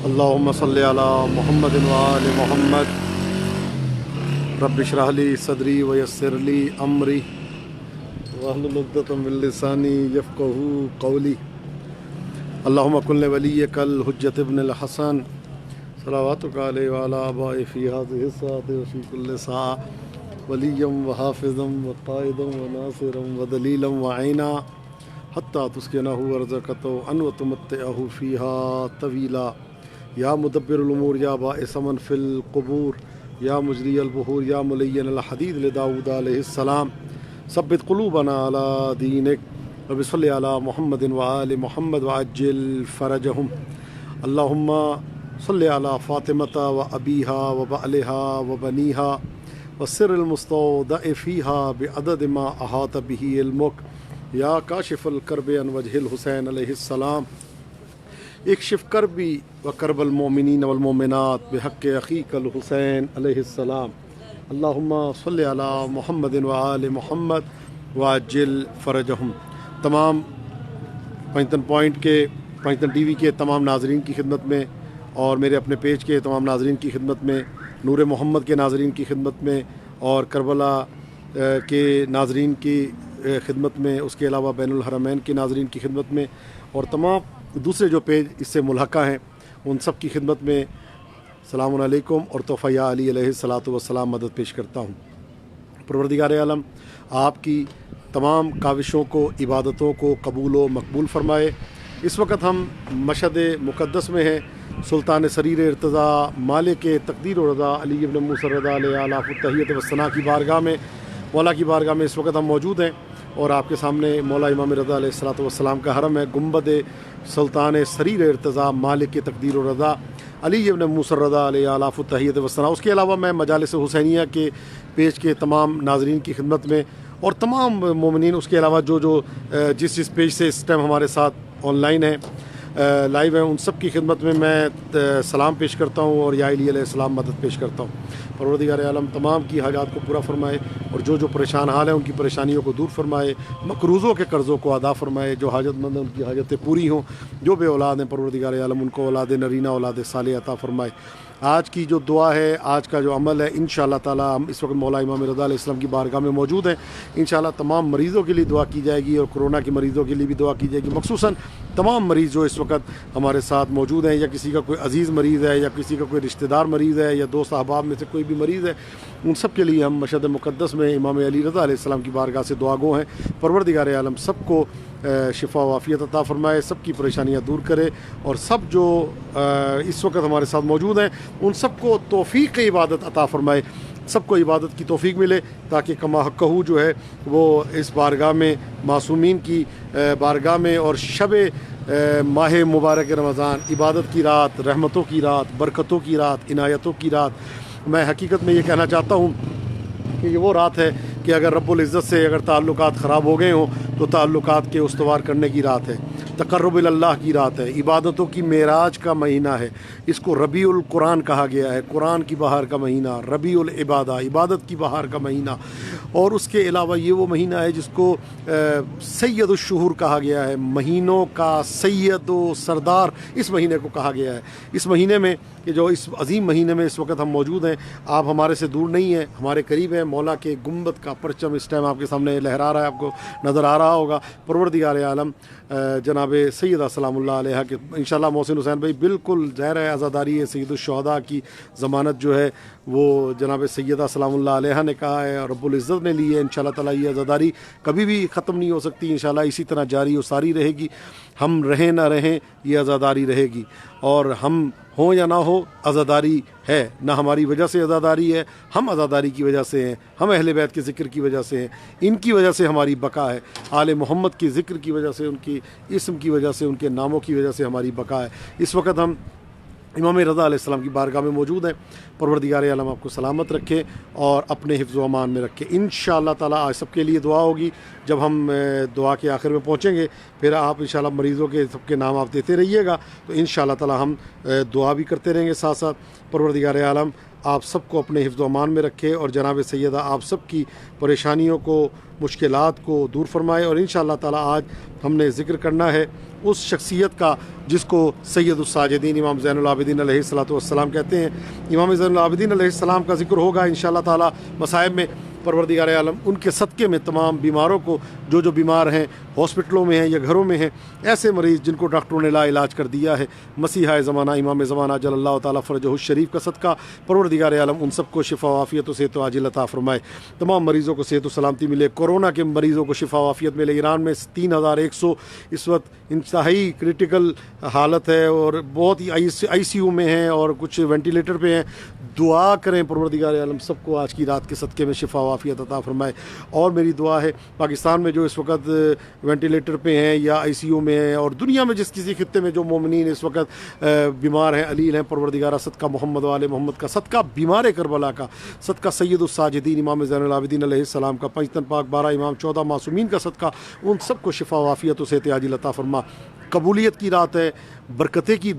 اللهم صل على محمد وآل محمد رب اشرح لي صدري ويسر لي أمري واحلل عقدة من لساني يفقهوا قولي اللهم كن لوليك الحجة ابن الحسن صلواتك عليه وعلى آبائه في هذه الساعة وفي كل ساعة وليا وحافظا وقائدا وناصرا ودليلا وعينا حتى تسكنه ورزقته أن وتمتعه فيها طويلا یا مدبر الامور یا باعث من فی القبور یا مجری البحور یا ملین الحدید لداود علیہ السلام ثبت قلوبنا علی دینک رب صلی علی محمد وآل محمد وعجل فرجہم اللہم صلی علی فاطمۃ وابیہا وبعلہا وبنیہا والسر المستودع فیہا بعدد ما احاط به علمک یا کاشف الکرب عن وجہ الحسین علیہ السلام اکشف کربی و کرب المؤمنین والمؤمنات بحق اخیک الحسین علیہ السلام اللہم صلی علی محمد وآل محمد وعجل فرجہم۔ تمام پنجتن پوائنٹ کے پنجتن ٹی وی کے تمام ناظرین کی خدمت میں اور میرے اپنے پیج کے تمام ناظرین کی خدمت میں، نور محمد کے ناظرین کی خدمت میں اور کربلا کے ناظرین کی خدمت میں، اس کے علاوہ بین الحرمین کے ناظرین کی خدمت میں اور تمام دوسرے جو پیج اس سے ملحقہ ہیں ان سب کی خدمت میں السلام علیکم اور تحفہ یا علی علیہ الصلاۃ والسلام مدد پیش کرتا ہوں۔ پروردگار عالم آپ کی تمام کاوشوں کو، عبادتوں کو قبول و مقبول فرمائے۔ اس وقت ہم مشہد مقدس میں ہیں، سلطان سریر ارتضیٰ مالک تقدیر و رضا علی ابن موسیٰ رضا علیہ آلاف التحیت والثناء کی بارگاہ میں، مولا کی بارگاہ میں اس وقت ہم موجود ہیں اور آپ کے سامنے مولا امام رضا علیہ الصلاۃ والسلام کا حرم ہے، گنبد سلطان سریر ارتضیٰ مالک تقدیر و رضا علی ابن موسیٰ رضا علیہ آلاف التحیت والثناء۔ اس کے علاوہ میں مجالس حسینیہ کے پیج کے تمام ناظرین کی خدمت میں اور تمام مومنین، اس کے علاوہ جو جس پیج سے اس ٹائم ہمارے ساتھ آن لائن ہیں، لائیو ہیں، ان سب کی خدمت میں سلام پیش کرتا ہوں اور یا علی علیہ السلام مدد پیش کرتا ہوں۔ پروردگار عالم تمام کی حاجات کو پورا فرمائے اور جو پریشان حال ہیں ان کی پریشانیوں کو دور فرمائے، مقروضوں کے قرضوں کو ادا فرمائے، جو حاجت مند ہیں ان کی حاجتیں پوری ہوں، جو بے اولاد ہیں پروردگار عالم ان کو اولاد نرینہ اولاد صالح عطا فرمائے۔ آج کی جو دعا ہے، آج کا جو عمل ہے، انشاءاللہ تعالی ہم اس وقت مولا امام رضا علیہ السلام کی بارگاہ میں موجود ہیں۔ انشاءاللہ تمام مریضوں کے لیے دعا کی جائے گی اور کورونا کے مریضوں کے لیے بھی دعا کی جائے گی، مخصوصاً تمام مریض جو اس وقت ہمارے ساتھ موجود ہیں، یا کسی کا کوئی عزیز مریض ہے یا کسی کا کوئی رشتہ دار مریض ہے یا دوست احباب میں سے کوئی بھی مریض ہے، ان سب کے لیے ہم مشہد مقدس میں امام علی رضا علیہ السلام کی بارگاہ سے دعا گو ہیں۔ پروردگار عالم سب کو شفا و عافیت عطا فرمائے، سب کی پریشانیاں دور کرے اور سب جو اس وقت ہمارے ساتھ موجود ہیں ان سب کو توفیق عبادت عطا فرمائے، سب کو عبادت کی توفیق ملے تاکہ کما حقہ جو ہے وہ اس بارگاہ میں، معصومین کی بارگاہ میں اور شب ماہ مبارک رمضان، عبادت کی رات، رحمتوں کی رات، برکتوں کی رات، عنایتوں کی رات، میں حقیقت میں یہ کہنا چاہتا ہوں کہ یہ وہ رات ہے کہ اگر رب العزت سے اگر تعلقات خراب ہو گئے ہوں تو تعلقات کے استوار کرنے کی رات ہے، تقرب اللہ کی رات ہے، عبادتوں کی معراج کا مہینہ ہے۔ اس کو ربیع القرآن کہا گیا ہے، قرآن کی بہار کا مہینہ، ربیع العبادہ، عبادت کی بہار کا مہینہ۔ اور اس کے علاوہ یہ وہ مہینہ ہے جس کو سید الشہور کہا گیا ہے، مہینوں کا سید و سردار اس مہینے کو کہا گیا ہے۔ اس مہینے میں کہ جو اس عظیم مہینے میں اس وقت ہم موجود ہیں، آپ ہمارے سے دور نہیں ہیں، ہمارے قریب ہیں۔ مولا کے گنبد کا پرچم اس ٹائم آپ کے سامنے لہرا رہا ہے، آپ کو نظر آ رہا ہوگا۔ پروردگار عالم جناب سیدہ سلام اللہ علیہ کہ انشاءاللہ محسن حسین بھائی بالکل ظاہر ہے عزاداری ہے، سید الشہداء کی ضمانت جو ہے وہ جناب سیدہ سلام اللہ علیہ نے کہا ہے اور رب العزت نے لی ہے۔ انشاءاللہ تعالی یہ عزاداری کبھی بھی ختم نہیں ہو سکتی، انشاءاللہ اسی طرح جاری و ساری رہے گی۔ ہم رہیں نہ رہیں یہ عزاداری رہے گی، اور ہم ہوں یا نہ ہو عزاداری ہے، نہ ہماری وجہ سے عزاداری ہے، ہم عزاداری کی وجہ سے ہیں، ہم اہل بیت کے ذکر کی وجہ سے ہیں، ان کی وجہ سے ہماری بقا ہے، آل محمد کی ذکر کی وجہ سے، ان کی اسم کی وجہ سے، ان کے ناموں کی وجہ سے ہماری بقا ہے۔ اس وقت ہم امام رضا علیہ السلام کی بارگاہ میں موجود ہیں۔ پروردگار عالم آپ کو سلامت رکھے اور اپنے حفظ و امان میں رکھے۔ انشاءاللہ تعالی آج سب کے لیے دعا ہوگی۔ جب ہم دعا کے آخر میں پہنچیں گے پھر آپ انشاءاللہ مریضوں کے سب کے نام آپ دیتے رہیے گا، تو انشاءاللہ تعالی ہم دعا بھی کرتے رہیں گے ساتھ ساتھ۔ پروردگار عالم آپ سب کو اپنے حفظ و امان میں رکھے اور جناب سیدہ آپ سب کی پریشانیوں کو مشکلات کو دور فرمائے۔ اور انشاءاللہ تعالی آج ہم نے ذکر کرنا ہے اس شخصیت کا جس کو سید الساجدین امام زین العابدین علیہ الصلوۃ والسلام کہتے ہیں۔ امام زین العابدین علیہ السلام کا ذکر ہوگا انشاءاللہ تعالی مصائب میں۔ پروردگار عالم ان کے صدقے میں تمام بیماروں کو جو بیمار ہیں ہاسپٹلوں میں ہیں یا گھروں میں ہیں، ایسے مریض جن کو ڈاکٹروں نے لا علاج کر دیا ہے، مسیحا زمانہ امام زمانہ جل اللہ تعالیٰ فرجہ الشریف کا صدقہ پروردگار عالم ان سب کو شفا و عافیت و صحت و عاجل عطا فرمائے۔ تمام مریضوں کو صحت و سلامتی ملے، کورونا کے مریضوں کو شفا و عافیت ملے۔ ایران میں 3100 اس وقت انتہائی کرٹیکل حالت ہے اور بہت ہی آئی سی یو میں ہیں اور کچھ وینٹیلیٹر پہ ہیں۔ دعا کریں پروردگار عالم سب کو آج کی رات کے صدقے میں شفا و عافیت عطا فرمائے۔ اور میری دعا ہے پاکستان میں جو اس وقت وینٹیلیٹر پہ ہیں یا آئی سی یو میں ہیں اور دنیا میں جس کسی خطے میں جو مومنین اس وقت بیمار ہیں علیل ہیں، پروردگارہ صدقہ محمد و آل محمد کا، صدقہ بیمار کربلا کا، صدقہ سید الساجدین امام زین العابدین علیہ السلام کا، 5 تن پاک 12 امام 14 معصومین کا صدقہ، ان سب کو شفا و عافیت و صحت عاجل عطا فرما۔ قبولیت کی رات ہے،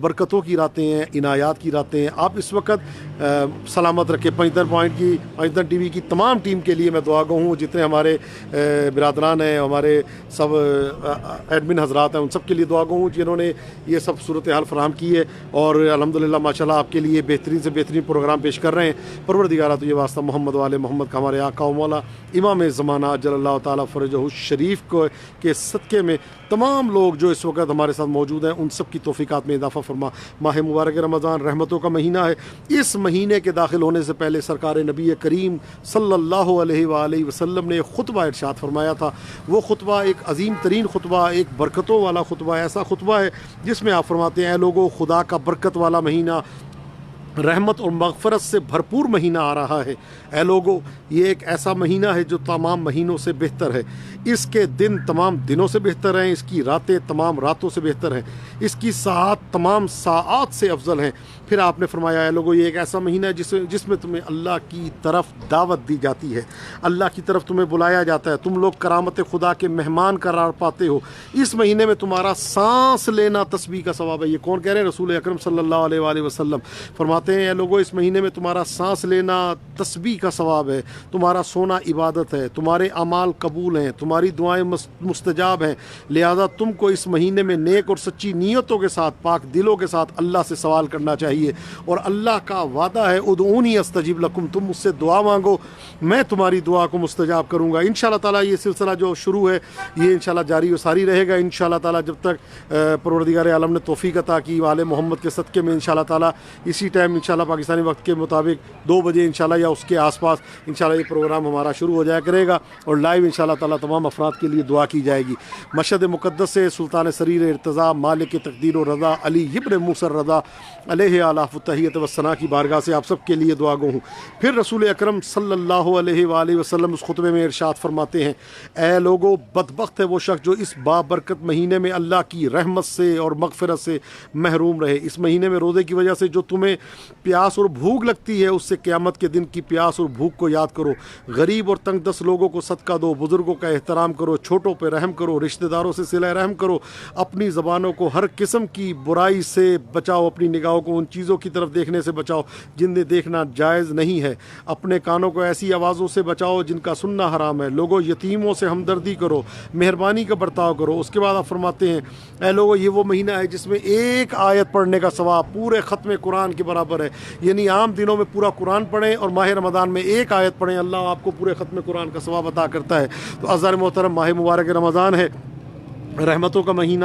برکتوں کی راتیں ہیں، عنایات کی راتیں ہیں۔ آپ اس وقت سلامت رکھے۔ پنجتن ٹی وی کی تمام ٹیم کے لیے میں دعا گو ہوں، جتنے ہمارے برادران ہیں، ہمارے سب ایڈمن حضرات ہیں، ان سب کے لیے دعا گو ہوں جنہوں نے یہ سب صورتحال فراہم کی ہے اور الحمدللہ ماشاءاللہ آپ کے لیے بہترین سے بہترین پروگرام پیش کر رہے ہیں۔ پروردگارہ تو یہ واسطہ محمد والے محمد کا، ہمارے آقا و مولا امام زمانہ جل اللہ تعالیٰ فرجہ الشریف کو کے صدقے میں تمام لوگ جو اس وقت ہمارے ساتھ موجود ہیں ان سب کی توفیقات میں اضافہ فرما۔ ماہ مبارک رمضان رحمتوں کا مہینہ ہے۔ اس مہینے کے داخل ہونے سے پہلے سرکار نبی کریم صلی اللہ علیہ وآلہ وسلم نے ایک خطبہ ارشاد فرمایا تھا۔ وہ خطبہ ایک عظیم ترین خطبہ، ایک برکتوں والا خطبہ، ایسا خطبہ ہے جس میں آپ فرماتے ہیں اے لوگو، خدا کا برکت والا مہینہ، رحمت اور مغفرت سے بھرپور مہینہ آ رہا ہے۔ اے لوگو، یہ ایک ایسا مہینہ ہے جو تمام مہینوں سے بہتر ہے۔ اس کے دن تمام دنوں سے بہتر ہیں، اس کی راتیں تمام راتوں سے بہتر ہیں، اس کی ساعات تمام ساعات سے افضل ہیں۔ پھر آپ نے فرمایا اے لوگو، یہ ایک ایسا مہینہ ہے جس میں تمہیں اللہ کی طرف دعوت دی جاتی ہے، اللہ کی طرف تمہیں بلایا جاتا ہے، تم لوگ کرامت خدا کے مہمان قرار پاتے ہو۔ اس مہینے میں تمہارا سانس لینا تسبیح کا ثواب ہے۔ یہ کون کہہ رہے ہیں؟ رسول اکرم صلی اللہ علیہ وآلہ وسلم فرماتے ہیں اے لوگو، اس مہینے میں تمہارا سانس لینا تسبیح کا ثواب ہے، تمہارا سونا عبادت ہے، تمہارے اعمال قبول ہیں، تمہاری دعائیں مستجاب ہیں۔ لہذا تم کو اس مہینے میں نیک اور سچی نیتوں کے ساتھ، پاک دلوں کے ساتھ اللہ سے سوال کرنا چاہیے۔ اور اللہ کا وعدہ ہے ادعونی استجب لکم، تم مجھ سے دعا مانگو میں تمہاری دعا کو مستجاب کروں گا۔ انشاءاللہ تعالیٰ یہ سلسلہ جو شروع ہے یہ انشاءاللہ جاری و ساری رہے گا انشاءاللہ تعالیٰ، جب تک پروردگار عالم نے توفیق عطا کی آل محمد کے صدقے میں انشاءاللہ تعالیٰ اسی ٹائم انشاءاللہ پاکستانی وقت کے مطابق 2 بجے انشاءاللہ یا اس کے آس پاس انشاءاللہ یہ پروگرام ہمارا شروع ہو جایا کرے گا اور لائیو انشاءاللہ تعالیٰ تمام افراد کے لیے دعا کی جائے گی۔ مشہد مقدس سے سلطان سریر ارتضیٰ مالک تقدیر و رضا علی ابن موسیٰ رضا علیہ آلاف التحیت والثناء کی بارگاہ سے آپ سب کے لیے دعا گو ہوں۔ پھر رسول اکرم صلی اللہ علیہ وآلہ وسلم اس خطبے میں ارشاد فرماتے ہیں اے لوگو، بدبخت ہے وہ شخص جو اس بابرکت مہینے میں اللہ کی رحمت سے اور مغفرت سے محروم رہے۔ اس مہینے میں روزے کی وجہ سے جو تمہیں پیاس اور بھوک لگتی ہے اس سے قیامت کے دن کی پیاس اور بھوک کو یاد کرو۔ غریب اور تنگ دست لوگوں کو صدقہ دو، بزرگوں کا احترام کرو، چھوٹوں پہ رحم کرو، رشتہ داروں سے صلہ رحم کرو، اپنی زبانوں کو ہر قسم کی برائی سے بچاؤ، اپنی نگاہوں کو ان چیزوں کی طرف دیکھنے سے بچاؤ جنہیں دیکھنا جائز نہیں ہے، اپنے کانوں کو ایسی آوازوں سے بچاؤ جن کا سننا حرام ہے، لوگوں یتیموں سے ہمدردی کرو، مہربانی کا برتاؤ کرو۔ اس کے بعد آپ فرماتے ہیں اے لوگوں، یہ وہ مہینہ ہے جس میں ایک آیت پڑھنے کا ثواب پورے ختم قرآن کے برابر ہے، یعنی عام دنوں میں پورا قرآن پڑھیں اور ماہ رمضان میں ایک آیت پڑھیں، اللہ آپ کو پورے ختم قرآن کا ثواب عطا کرتا ہے۔ تو عزیزان محترم، ماہ مبارک رمضان ہے، رحمتوں کا مہینہ،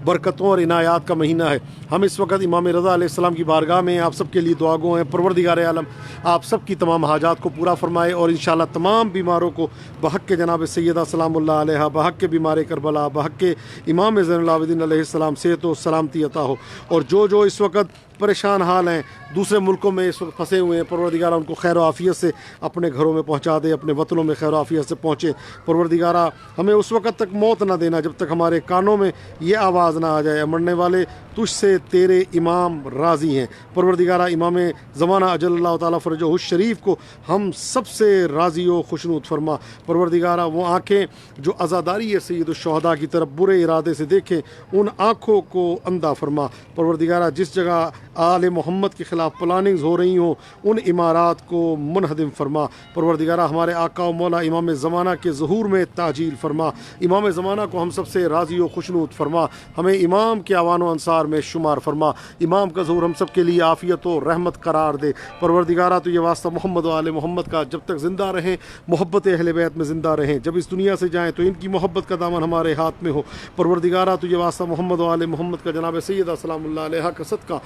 برکتوں اور عنایات کا مہینہ ہے۔ ہم اس وقت امام رضا علیہ السلام کی بارگاہ میں آپ سب کے لیے دعا گو ہیں۔ پروردگار عالم آپ سب کی تمام حاجات کو پورا فرمائے اور انشاءاللہ تمام بیماروں کو بحق کے جناب سیدہ سلام اللہ علیہ، بحق کے بیمار کربلا، بحق کے امام زین العابدین علیہ السلام صحت و سلامتی عطا ہو۔ اور جو اس وقت پریشان حال ہیں، دوسرے ملکوں میں اس وقت پھنسے ہوئے ہیں، پروردگارہ ان کو خیر و عافیت سے اپنے گھروں میں پہنچا دے، اپنے وطنوں میں خیر و عافیت سے پہنچے۔ پروردگارہ ہمیں اس وقت تک موت نہ دینا جب تک ہمارے کانوں میں یہ آواز نہ آ جائے، مرنے والے تجھ سے تیرے امام راضی ہیں۔ پروردگارہ امام زمانہ اجل اللہ تعالیٰ فرجہ الشریف کو ہم سب سے راضی و خوشنود فرما۔ پروردگارہ وہ آنکھیں جو عزاداری ہے سید الشہداء کی طرف برے ارادے سے دیکھیں، ان آنکھوں کو اندھا فرما۔ پروردگارہ جس جگہ آل محمد کے خلاف پلاننگز ہو رہی ہوں ان عمارات کو منہدم فرما۔ پروردگارہ ہمارے آقا و مولا امام زمانہ کے ظہور میں تعجیل فرما۔ امام زمانہ کو ہم سب سے راضی و خوشنود فرما، ہمیں امام کے اعوان و انصار میں شمار فرما۔ امام کا ظہور ہم سب کے لیے عافیت و رحمت قرار دے۔ پروردگارہ تو یہ واسطہ محمد و آل محمد کا جب تک زندہ رہیں محبت اہل بیت میں زندہ رہیں، جب اس دنیا سے جائیں تو ان کی محبت کا دامن ہمارے ہاتھ میں ہو۔ پروردگارہ تو یہ واسطہ محمد و آل محمد کا جناب سیدہ سلام اللہ علیہ کا صدقہ،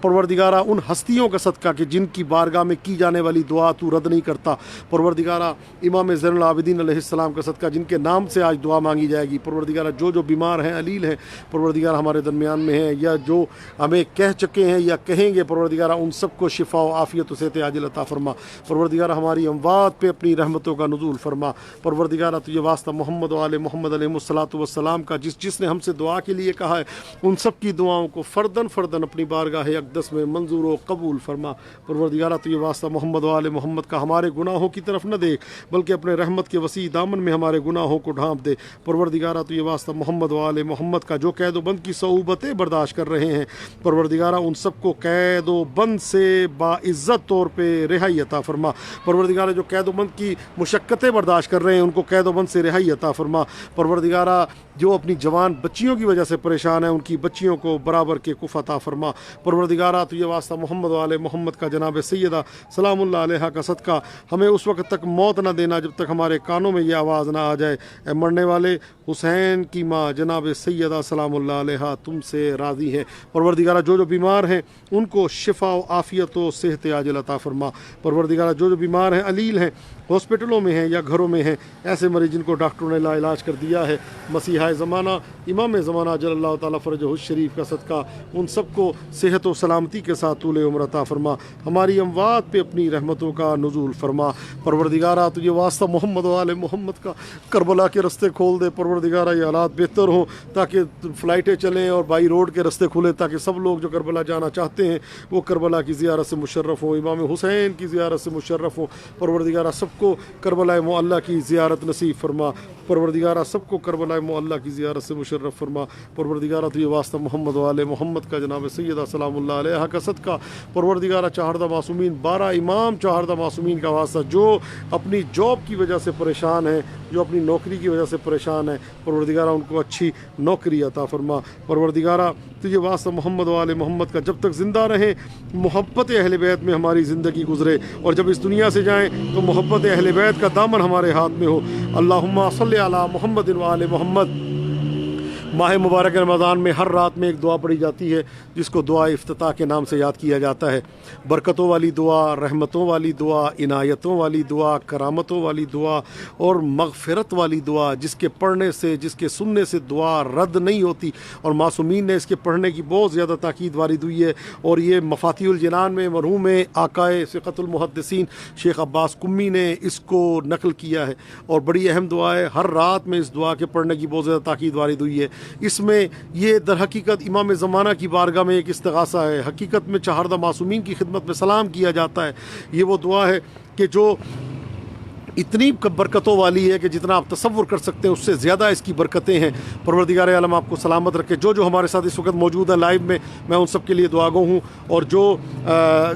پروردگارہ ان ہستیوں کا صدقہ کہ جن کی بارگاہ میں کی جانے والی دعا تو رد نہیں کرتا۔ پروردگارہ امام زین العابدین علیہ السلام کا صدقہ جن کے نام سے آج دعا مانگی جائے گی۔ پروردگارہ جو بیمار ہیں علیل ہیں پروردگارہ ہمارے درمیان میں ہیں، یا جو ہمیں کہہ چکے ہیں یا کہیں گے، پروردگارہ ان سب کو شفا و عافیت و صحت عاجل عطا فرما۔ پروردگارہ ہماری اموات پہ اپنی رحمتوں کا نزول فرما۔ پروردگارہ تو یہ واسطہ محمد و آل محمد علیہ الصلاۃ والسلام کا جس نے ہم سے دعا کے لیے کہا ہے ان سب کی دعاؤں کو فردن فردن اپنی بارگاہ اقدس میں منظور و قبول فرما۔ پروردگارہ تو یہ واسطہ محمد و آل محمد کا ہمارے گناہوں کی طرف نہ دیکھ بلکہ اپنے رحمت کے وسیع دامن میں ہمارے گناہوں کو ڈھانپ دے۔ پروردگارہ تو یہ واسطہ محمد و آل محمد کا جو قید و بند کی صعوبتیں برداشت کر رہے ہیں پروردگارہ ان سب کو قید و بند سے باعزت طور پہ رہائی عطا فرما۔ پروردگارہ جو قید و بند کی مشقتیں برداشت کر رہے ہیں ان کو قید و بند سے رہائی عطا فرما۔ پروردگارہ جو اپنی جوان بچیوں کی وجہ سے پریشان ہیں ان کی بچیوں کو برابر کے کف عطا فرما۔ پروردگارہ تو یہ واسطہ محمد و آل محمد کا جناب سیدہ سلام اللہ علیہ کا صدقہ ہمیں اس وقت تک موت نہ دینا جب تک ہمارے کانوں میں یہ آواز نہ آ جائے، اے مرنے والے حسین کی ماں جناب سیدہ سلام اللہ علیہ تم سے راضی ہے۔ پروردگارہ جو بیمار ہیں ان کو شفا و عافیت و صحت عاجل عطا فرما۔ پروردگارہ جو بیمار ہیں علیل ہیں ہاسپٹلوں میں ہیں یا گھروں میں ہیں، ایسے مریض جن کو ڈاکٹروں نے لا علاج کر دیا ہے، مسیحا زمانہ امام زمانہ اجل اللہ تعالیٰ فرجہ الشریف کا صدقہ ان سب کو صحت و سلامتی کے ساتھ طول عمر عطا فرما۔ ہماری اموات پہ اپنی رحمتوں کا نزول فرما۔ پروردگارہ تو یہ واسطہ محمد و آل محمد کا کربلا کے رستے کھول دے۔ پروردگارہ یہ حالات بہتر ہوں تاکہ فلائٹیں چلیں اور بائی روڈ کے رستے کھلیں تاکہ سب لوگ جو کربلا جانا چاہتے ہیں وہ کربلا کی زیارت سے مشرف ہوں، امام حسین کی زیارت سے مشرف ہوں۔ پروردگارہ سب کو کربلا معلیٰ کی زیارت نصیب فرما۔ پروردگارہ سب کو کربلا معلیٰ کی زیارت سے مشرف فرما۔ پروردگارہ تو یہ واسطہ محمد و آل محمد کا جناب سیدہ سلام اللہ علیہ کا صدقہ، پروردگارہ چہاردہ معصومین 12 امام چہاردہ معصومین کا واسطہ جو اپنی جاب کی وجہ سے پریشان ہیں، جو اپنی نوکری کی وجہ سے پریشان ہیں، پروردگارہ ان کو اچھی نوکری عطا فرما۔ پروردگارہ تو یہ واسطہ محمد و آل محمد کا جب تک زندہ رہیں محبت اہل بیت میں ہماری زندگی گزرے، اور جب اس دنیا سے جائیں تو محبت اہل بیت کا دامن ہمارے ہاتھ میں ہو۔ اللہم صلی علی محمد و آل محمد۔ ماہ مبارک رمضان میں ہر رات میں ایک دعا پڑھی جاتی ہے جس کو دعا افتتاح کے نام سے یاد کیا جاتا ہے۔ برکتوں والی دعا، رحمتوں والی دعا، عنایتوں والی دعا، کرامتوں والی دعا اور مغفرت والی دعا، جس کے پڑھنے سے، جس کے سننے سے دعا رد نہیں ہوتی، اور معصومین نے اس کے پڑھنے کی بہت زیادہ تاکید وارد ہوئی ہے، اور یہ مفاتیح الجنان میں مرحوم آقائے ثقۃ المحدثین شیخ عباس قمی نے اس کو نقل کیا ہے، اور بڑی اہم دعا ہے۔ ہر رات میں اس دعا کے پڑھنے کی بہت زیادہ تاکید وارد ہوئی ہے۔ اس میں یہ در حقیقت امام زمانہ کی بارگاہ میں ایک استغاثہ ہے، حقیقت میں چہاردہ معصومین کی خدمت میں سلام کیا جاتا ہے۔ یہ وہ دعا ہے کہ جو اتنی برکتوں والی ہے کہ جتنا آپ تصور کر سکتے ہیں اس سے زیادہ اس کی برکتیں ہیں۔ پروردگار عالم آپ کو سلامت رکھے۔ جو ہمارے ساتھ اس وقت موجود ہیں لائیو میں ان سب کے لیے دعا گو ہوں، اور جو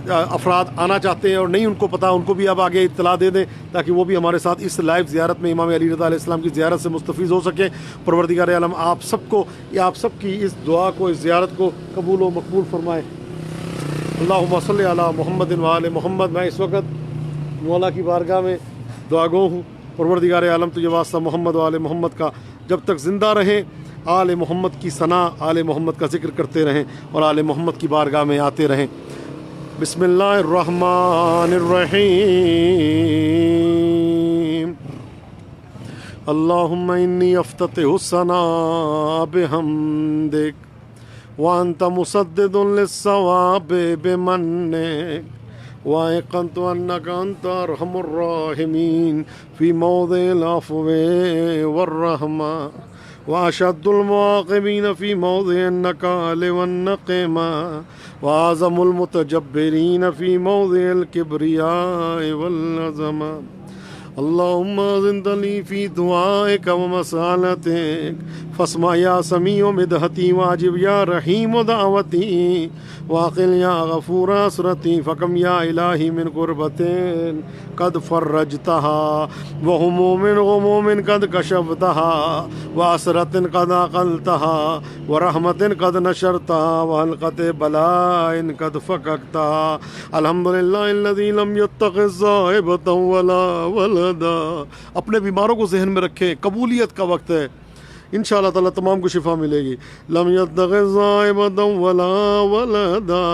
افراد آنا چاہتے ہیں اور نہیں ان کو پتہ ان کو بھی آپ آگے اطلاع دے دیں تاکہ وہ بھی ہمارے ساتھ اس لائیو زیارت میں امام علی رضا علیہ السلام کی زیارت سے مستفیض ہو سکیں۔ پروردگار عالم آپ سب کی اس دعا کو، اس زیارت کو قبول و مقبول فرمائے۔ اللہم صلی علی محمد و آل محمد۔ میں اس وقت مولا کی بارگاہ میں دعا گو ہوں۔ پروردگار عالم تو یہ واسطہ محمد و آل محمد کا جب تک زندہ رہیں آل محمد کی ثنا، آل محمد کا ذکر کرتے رہیں اور آل محمد کی بارگاہ میں آتے رہیں۔ بسم اللہ الرحمن الرحیم۔ اللہم انی افتتح الثناء بحمدک وانت مسدد للثواب بمنک وَأَيْقَنْتُ أَنَّكَ أَنْتَ أَرْحَمُ الرَّاحِمِينَ فِي مَوْضِعِ الْعَفْوِ وَالرَّحْمَةِ وأشد المعاقبين في موضع النكال والنقمة وأعظم المتجبرين في موضع الكبرياء والعظمة. اللهم أذن لي في دعائك ومسالتك فاسمع يا سميع مدحتي واجب يا رحيم دعوتي واقل يا غفور أسرتي. فكم يا إلهي من قربة قد فرجتها وهموم غموم قد كشفتها وأسرة قد أقلتها ورحمة قد نشرتها وحلقة بلاء قد فككتها. الحمد لله الذي لم يتخذ صاحبة ولا ولدا. اپنے بیماروں کو ذہن میں رکھیں، قبولیت کا وقت ہے، انشاءاللہ تعالیٰ تمام کو شفا ملے گی. لم يتخذ صاحبة ولا ولدا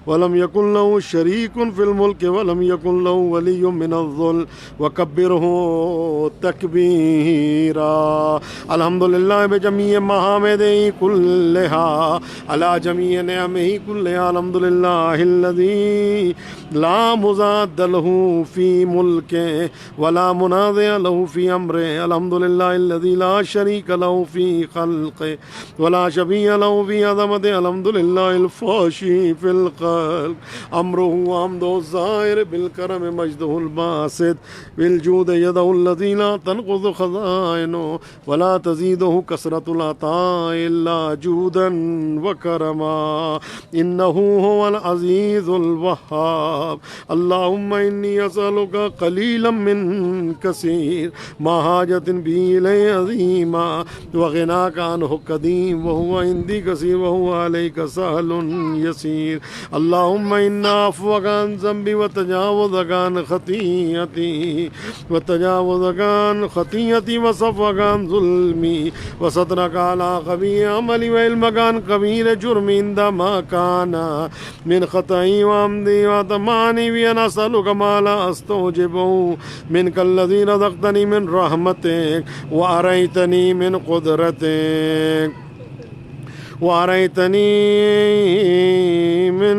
ولم يكن له شريك في الملك ولم يكن له ولي من الذل وكبره تكبيرا. الحمد لله بجميع محامده كلها على جميع نعمه كلها. الحمد لله الذي لا مضاد له في ملكه ولا منازع له في امره. الحمد لله الذي لا شريك له في خلقه ولا شبيه له في عظمته. الحمد لله الفاشي في الخلق امره حمده الظاهر بالكرم مجده الباسط بالجود يده الذي لا تنقض خزائنه ولا تزيده كثرة العطاء الا جودا وكرما. انه هو العزيز الوهاب. اللهم اني اسالك قليلا من كثير ما حاجة بي اليه عظيما وغناك عنه قديم وهو عندي كثير وهو عليك سهل يسير. اللهم إنا عفوك عن ذنبي وتجاوزك عن خطيئتي وصفك عن ظلمي وسترك على خبيث عملي وعلمك عن كبير جرمي عندما كان من خطئي وعمدي وطمعني بأن أسألك ما لا أستوجبه منك الذي رزقتني من رحمتك وأريتني من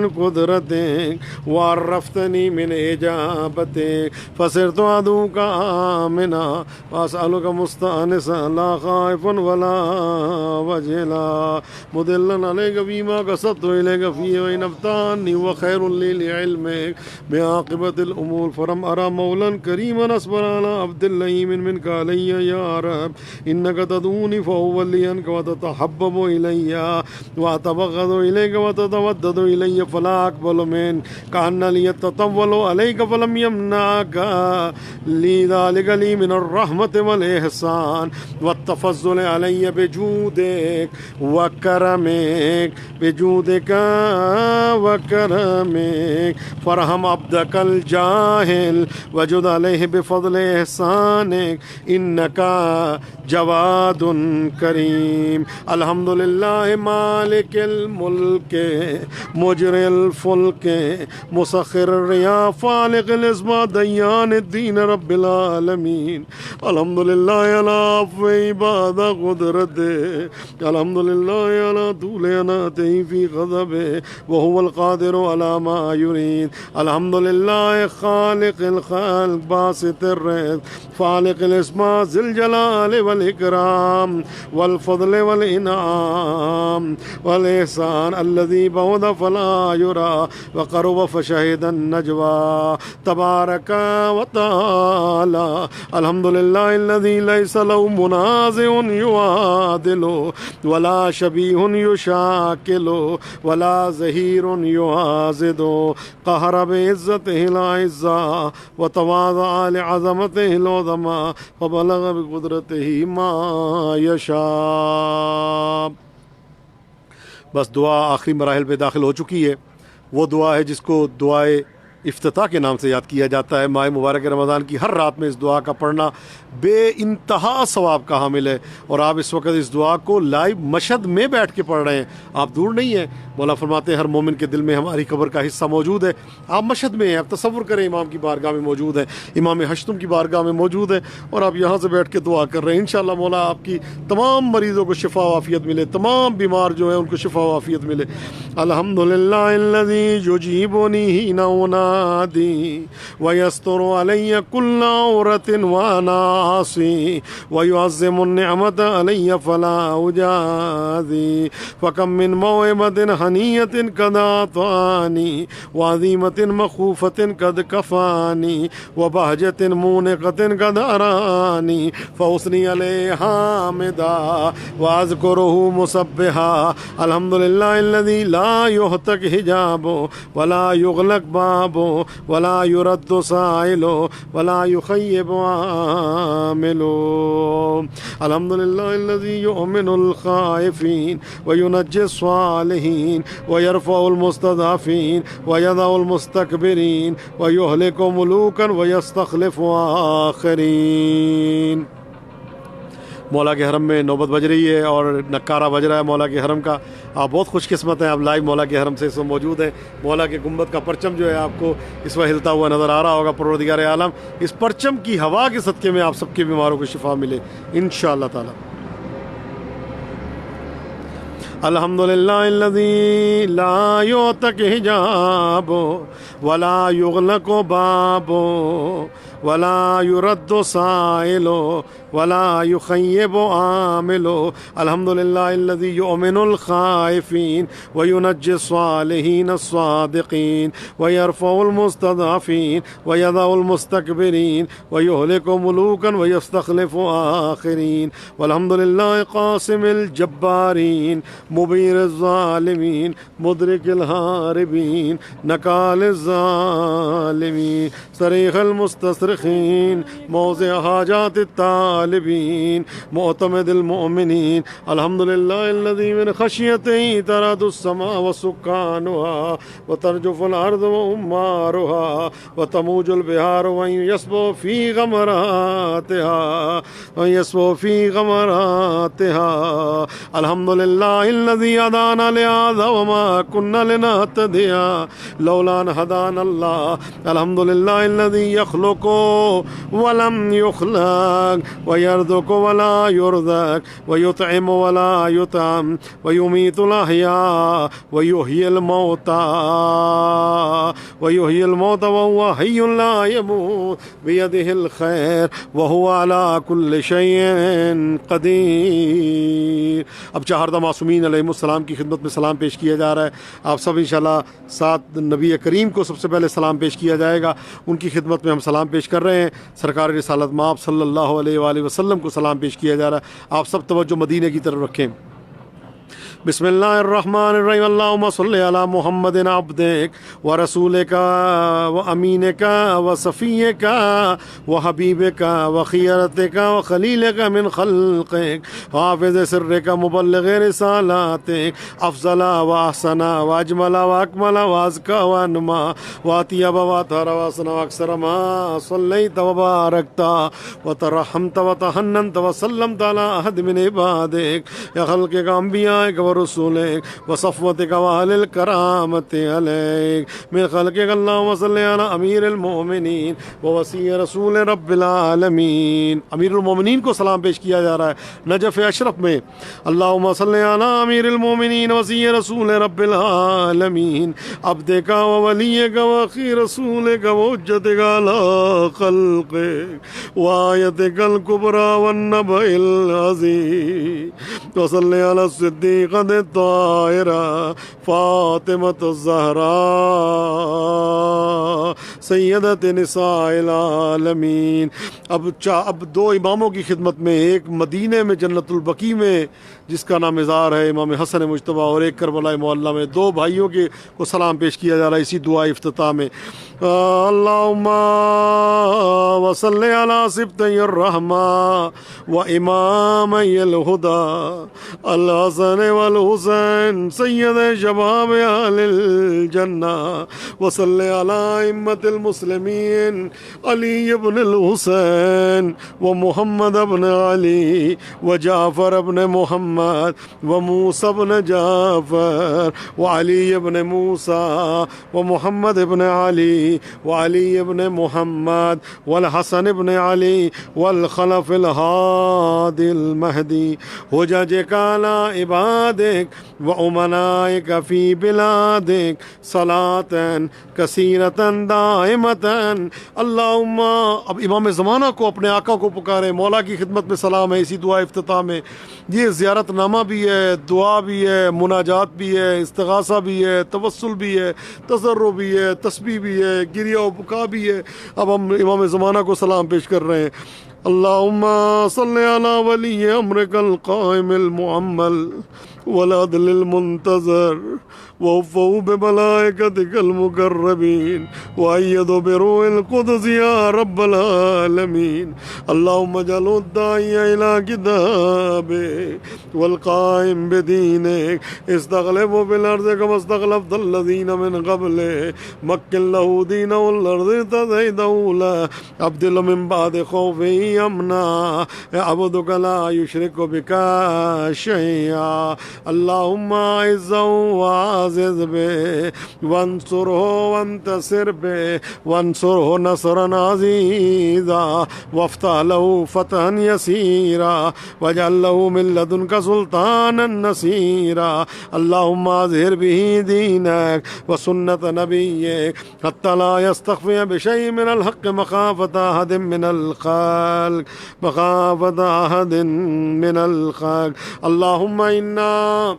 قدرتك وعرفتني من إجابتك فصرت عدوك آمنا وأسألك مستأنسا لا خائفا ولا وجلا مدلا عليك فيما قصدت إليك فيه وإن أفتاني وخير لي لعلمك بعاقبة الأمور فلم أرى مولا كريما أصبر على عبد اللئيم منك علي يا رب. إنك تدعوني فأولي عنك وتتحبب إلي وأتبغض إليك وتتودد إلي فلا أقبل منك. كأن لي التطول عليك فلم يمنعك لي ذلك لي من الرحمة والإحسان والتفضل علي بجودك وكرمك فارحم عبدك الجاهل وجد عليه بفضل إحسانك إنك جواد كريم. الحمد لله مالك الملك مجري الفلك مسخر الرياح فالق الإصباح ديان الدين رب العالمين. الحمد لله على عفو عباد قدرته. الحمد لله على طول أناته في غضبه وهو القادر على ما يريد. الحمد لله خالق الخلق باسط الرزق فالق الإصباح ذي الجلال والإكرام والفضل والإنعام والإحسان الذي بعد فلا يرى وقرب فشهد النجوى تبارك وتعالى. الحمد لله الذي ليس له منازع يعادله ولا شبيه يشاكله ولا زهير يعازده. قهر بعزته الأعزاء وتواضع لعظمته العظمى وبلغ بقدرته ما يشاء. بس دعا آخری مراحل پہ داخل ہو چکی ہے. وہ دعا ہے جس کو دعائے افتتاح کے نام سے یاد کیا جاتا ہے. ماہ مبارک رمضان کی ہر رات میں اس دعا کا پڑھنا بے انتہا ثواب کا حامل ہے. اور آپ اس وقت اس دعا کو لائیو مشہد میں بیٹھ کے پڑھ رہے ہیں. آپ دور نہیں ہیں. مولا فرماتے ہیں ہر مومن کے دل میں ہماری قبر کا حصہ موجود ہے. آپ مشہد میں ہیں. آپ تصور کریں امام کی بارگاہ میں موجود ہیں, امام ہشتم کی بارگاہ میں موجود ہیں, اور آپ یہاں سے بیٹھ کے دعا کر رہے ہیں. انشاءاللہ مولا آپ کی تمام مریضوں کو شفا و عافیت ملے, تمام بیمار جو ہیں ان کو شفا و عافیت ملے. الحمدللہ الذی یجیبنی حین انادی عبادي ويستر علي كل عورة وأنا عاصي ويعظم النعمة علي فلا أجازي فكم من موهبة هنية قد أعطاني وعظيمة مخوفة قد كفاني وبهجة مونقة قد أراني فأثني عليه حامدا وأذكره مسبحا الحمد لله الذي لا يهتك حجابه ولا يغلق بابه ولا يرد سائله ولا يخيب عامله الحمد لله الذي يؤمن الخائفين وينجي الصالحين ويرفع المستضعفين ويضع المستكبرين ويهلك ملوكا ويستخلف آخرين. مولا کے حرم میں نوبت بج رہی ہے اور نکارہ بج رہا ہے مولا کے حرم کا. آپ بہت خوش قسمت ہیں, آپ لائیو مولا کے حرم سے اس وقت موجود ہیں. مولا کے گنبد کا پرچم جو ہے آپ کو اس وقت ہلتا ہوا نظر آ رہا ہوگا. پروردگار عالم اس پرچم کی ہوا کے صدقے میں آپ سب کے بیماروں کو شفا ملے انشاءاللہ تعالی. الحمدللہ الذی لا یعتق حجاب ولا یغلق باب ولا يرد سائل ولا يخيب عامل الحمد لله الذي يؤمن الخائفين وينجي الصالحين الصادقين ويرفع المستضعفين ويضع المستكبرين ويهلك ملوكا ويستخلف آخرين والحمد لله قاسم الجبارين مبين الظالمين مدرك الهاربين نكال الظالمين صريخ المستصرخين موضع حاجات الطالبين معتمد المؤمنين الحمد لله الذي من خشيته ترعد السماء وسكانها وترجف الأرض وأمارها وتموج البحار ومن يسبح في غمراتها الحمد لله الذي هدانا لهذا وما كنا لنهتدي لولا أن هدانا الله الحمد لله الذي يخلق ولم يخلق ويرزق ولا يرزق ويطعم ولا يطعم ويميت الأحياء ويحيي الموتى وهو حي لا يموت بيده الخير وهو على كل شيء قدير. اب چہاردہ معصومین علیہ السلام کی خدمت میں سلام پیش کیا جا رہا ہے. آپ سب انشاءاللہ ساتھ نبی کریم کو سب سے پہلے سلام پیش کیا جائے گا. ان کی خدمت میں ہم سلام پیش کر رہے ہیں. سرکار رسالت مآب صلی اللہ علیہ وآلہ وسلم کو سلام پیش کیا جا رہا ہے. آپ سب توجہ مدینہ کی طرف رکھیں. بسم اللہ الرحمن الرحیم. اللہم صلی علی محمد عبدک ورسولک وامینک وصفیک وحبیبک وخیرتک وخلیلک من خلقک حافظ سرک مبلغ رسالاتک افضل واحسن واجمل واکمل وازکى وانما واطیب واطهر واحسن واکثر ما صلیت وبارکت وترحمت وتحننت وسلمت علی احد من عبادک یا خلقک انبیائک ورسولك وصفوتك وأهل الكرامة عليك من خلقك. اللهم صل على أمير المؤمنين ووصي رسول رب العالمين. امیر المومنین کو سلام پیش کیا جا رہا ہے نجف اشرف میں. اللهم صل على أمير المؤمنين ووصي رسول رب العالمين عبدك ووليك وأخي رسولك وحجتك على خلقك وآيتك الكبرى والنبأ العظيم. وصل على الصديق الطاهرة فاطمة الزہراء سیدۃ نساء العالمین. اب دو اماموں کی خدمت میں, ایک مدینہ میں جنت البقیع میں جس کا نام مزار ہے امام حسن مجتبیٰ, اور ایک کربلا معلیٰ میں, دو بھائیوں کے کو سلام پیش کیا جا رہا ہے اسی دعا افتتاح میں. اللہم وصلی علی سبطی الرحمہ و امامی الہدی الحسن والحسین سید شباب اہل الجنہ وصلی علی ائمۃ المسلمين علي بن الحسين ومحمد بن علي وجعفر بن محمد وموسى بن جعفر وعلي بن موسى ومحمد بن علي وعلي بن محمد والحسن بن علي والخلف الهادي المهدي حججك على عبادك وأمنائك في بلادك صلاة كثيرة دائمة اللهم. اب امام زمانہ کو اپنے آقا کو پکارے، مولا کی خدمت میں سلام ہے اسی دعا افتتاح میں. یہ زیارت نامہ بھی ہے، دعا بھی ہے، مناجات بھی ہے، استغاثہ بھی ہے، توسل بھی ہے، تضرع بھی ہے، تسبیح بھی ہے، گریہ و بکا بھی ہے. اب ہم امام زمانہ کو سلام پیش کر رہے ہیں. اللہم صلی علی ولی امرک القائم المعمل والعدل المنتظر ووفوا بملائكتك المقربين وأيدوا بروح القدس يا رب العالمين. اللهم اجعل الداعي إلى كتابك والقائم بدينك استغلبه في الأرض كما استغلبت الذين من قبله مكن له دينه والأرض تزيده له أبدل من بعد خوفه أمنا عبدك لا يشرك بك شيئا. اللهم أعزه وعزز به وانصره وانتصر به وانصره نصرا عزيزا وافتح له فتحا يسيرا واجعل له من لدنك سلطانا نصيرا. اللهم أظهر به دينك وسنة نبيك حتى لا يستخفي بشيء من الحق مخافة أحد من الخلق مخافة أحد من الخلق. اللهم إنا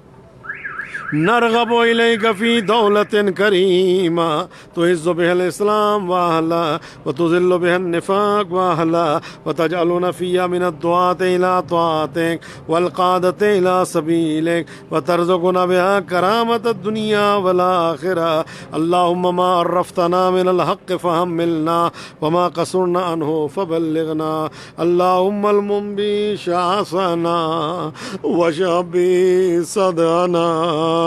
نرغب إليك في دولة كريمة تعز بها الإسلام وأهله وتذل بها النفاق وأهله وتجعلنا فيها من الدعاة إلى طاعتك والقادة إلى سبيلك وترزقنا بها كرامة الدنيا والآخرة. اللهم ما عرفتنا من الحق فحملنا وما قصرنا عنه فبلغنا. اللهم المنبي شعثنا وشبي صدعنا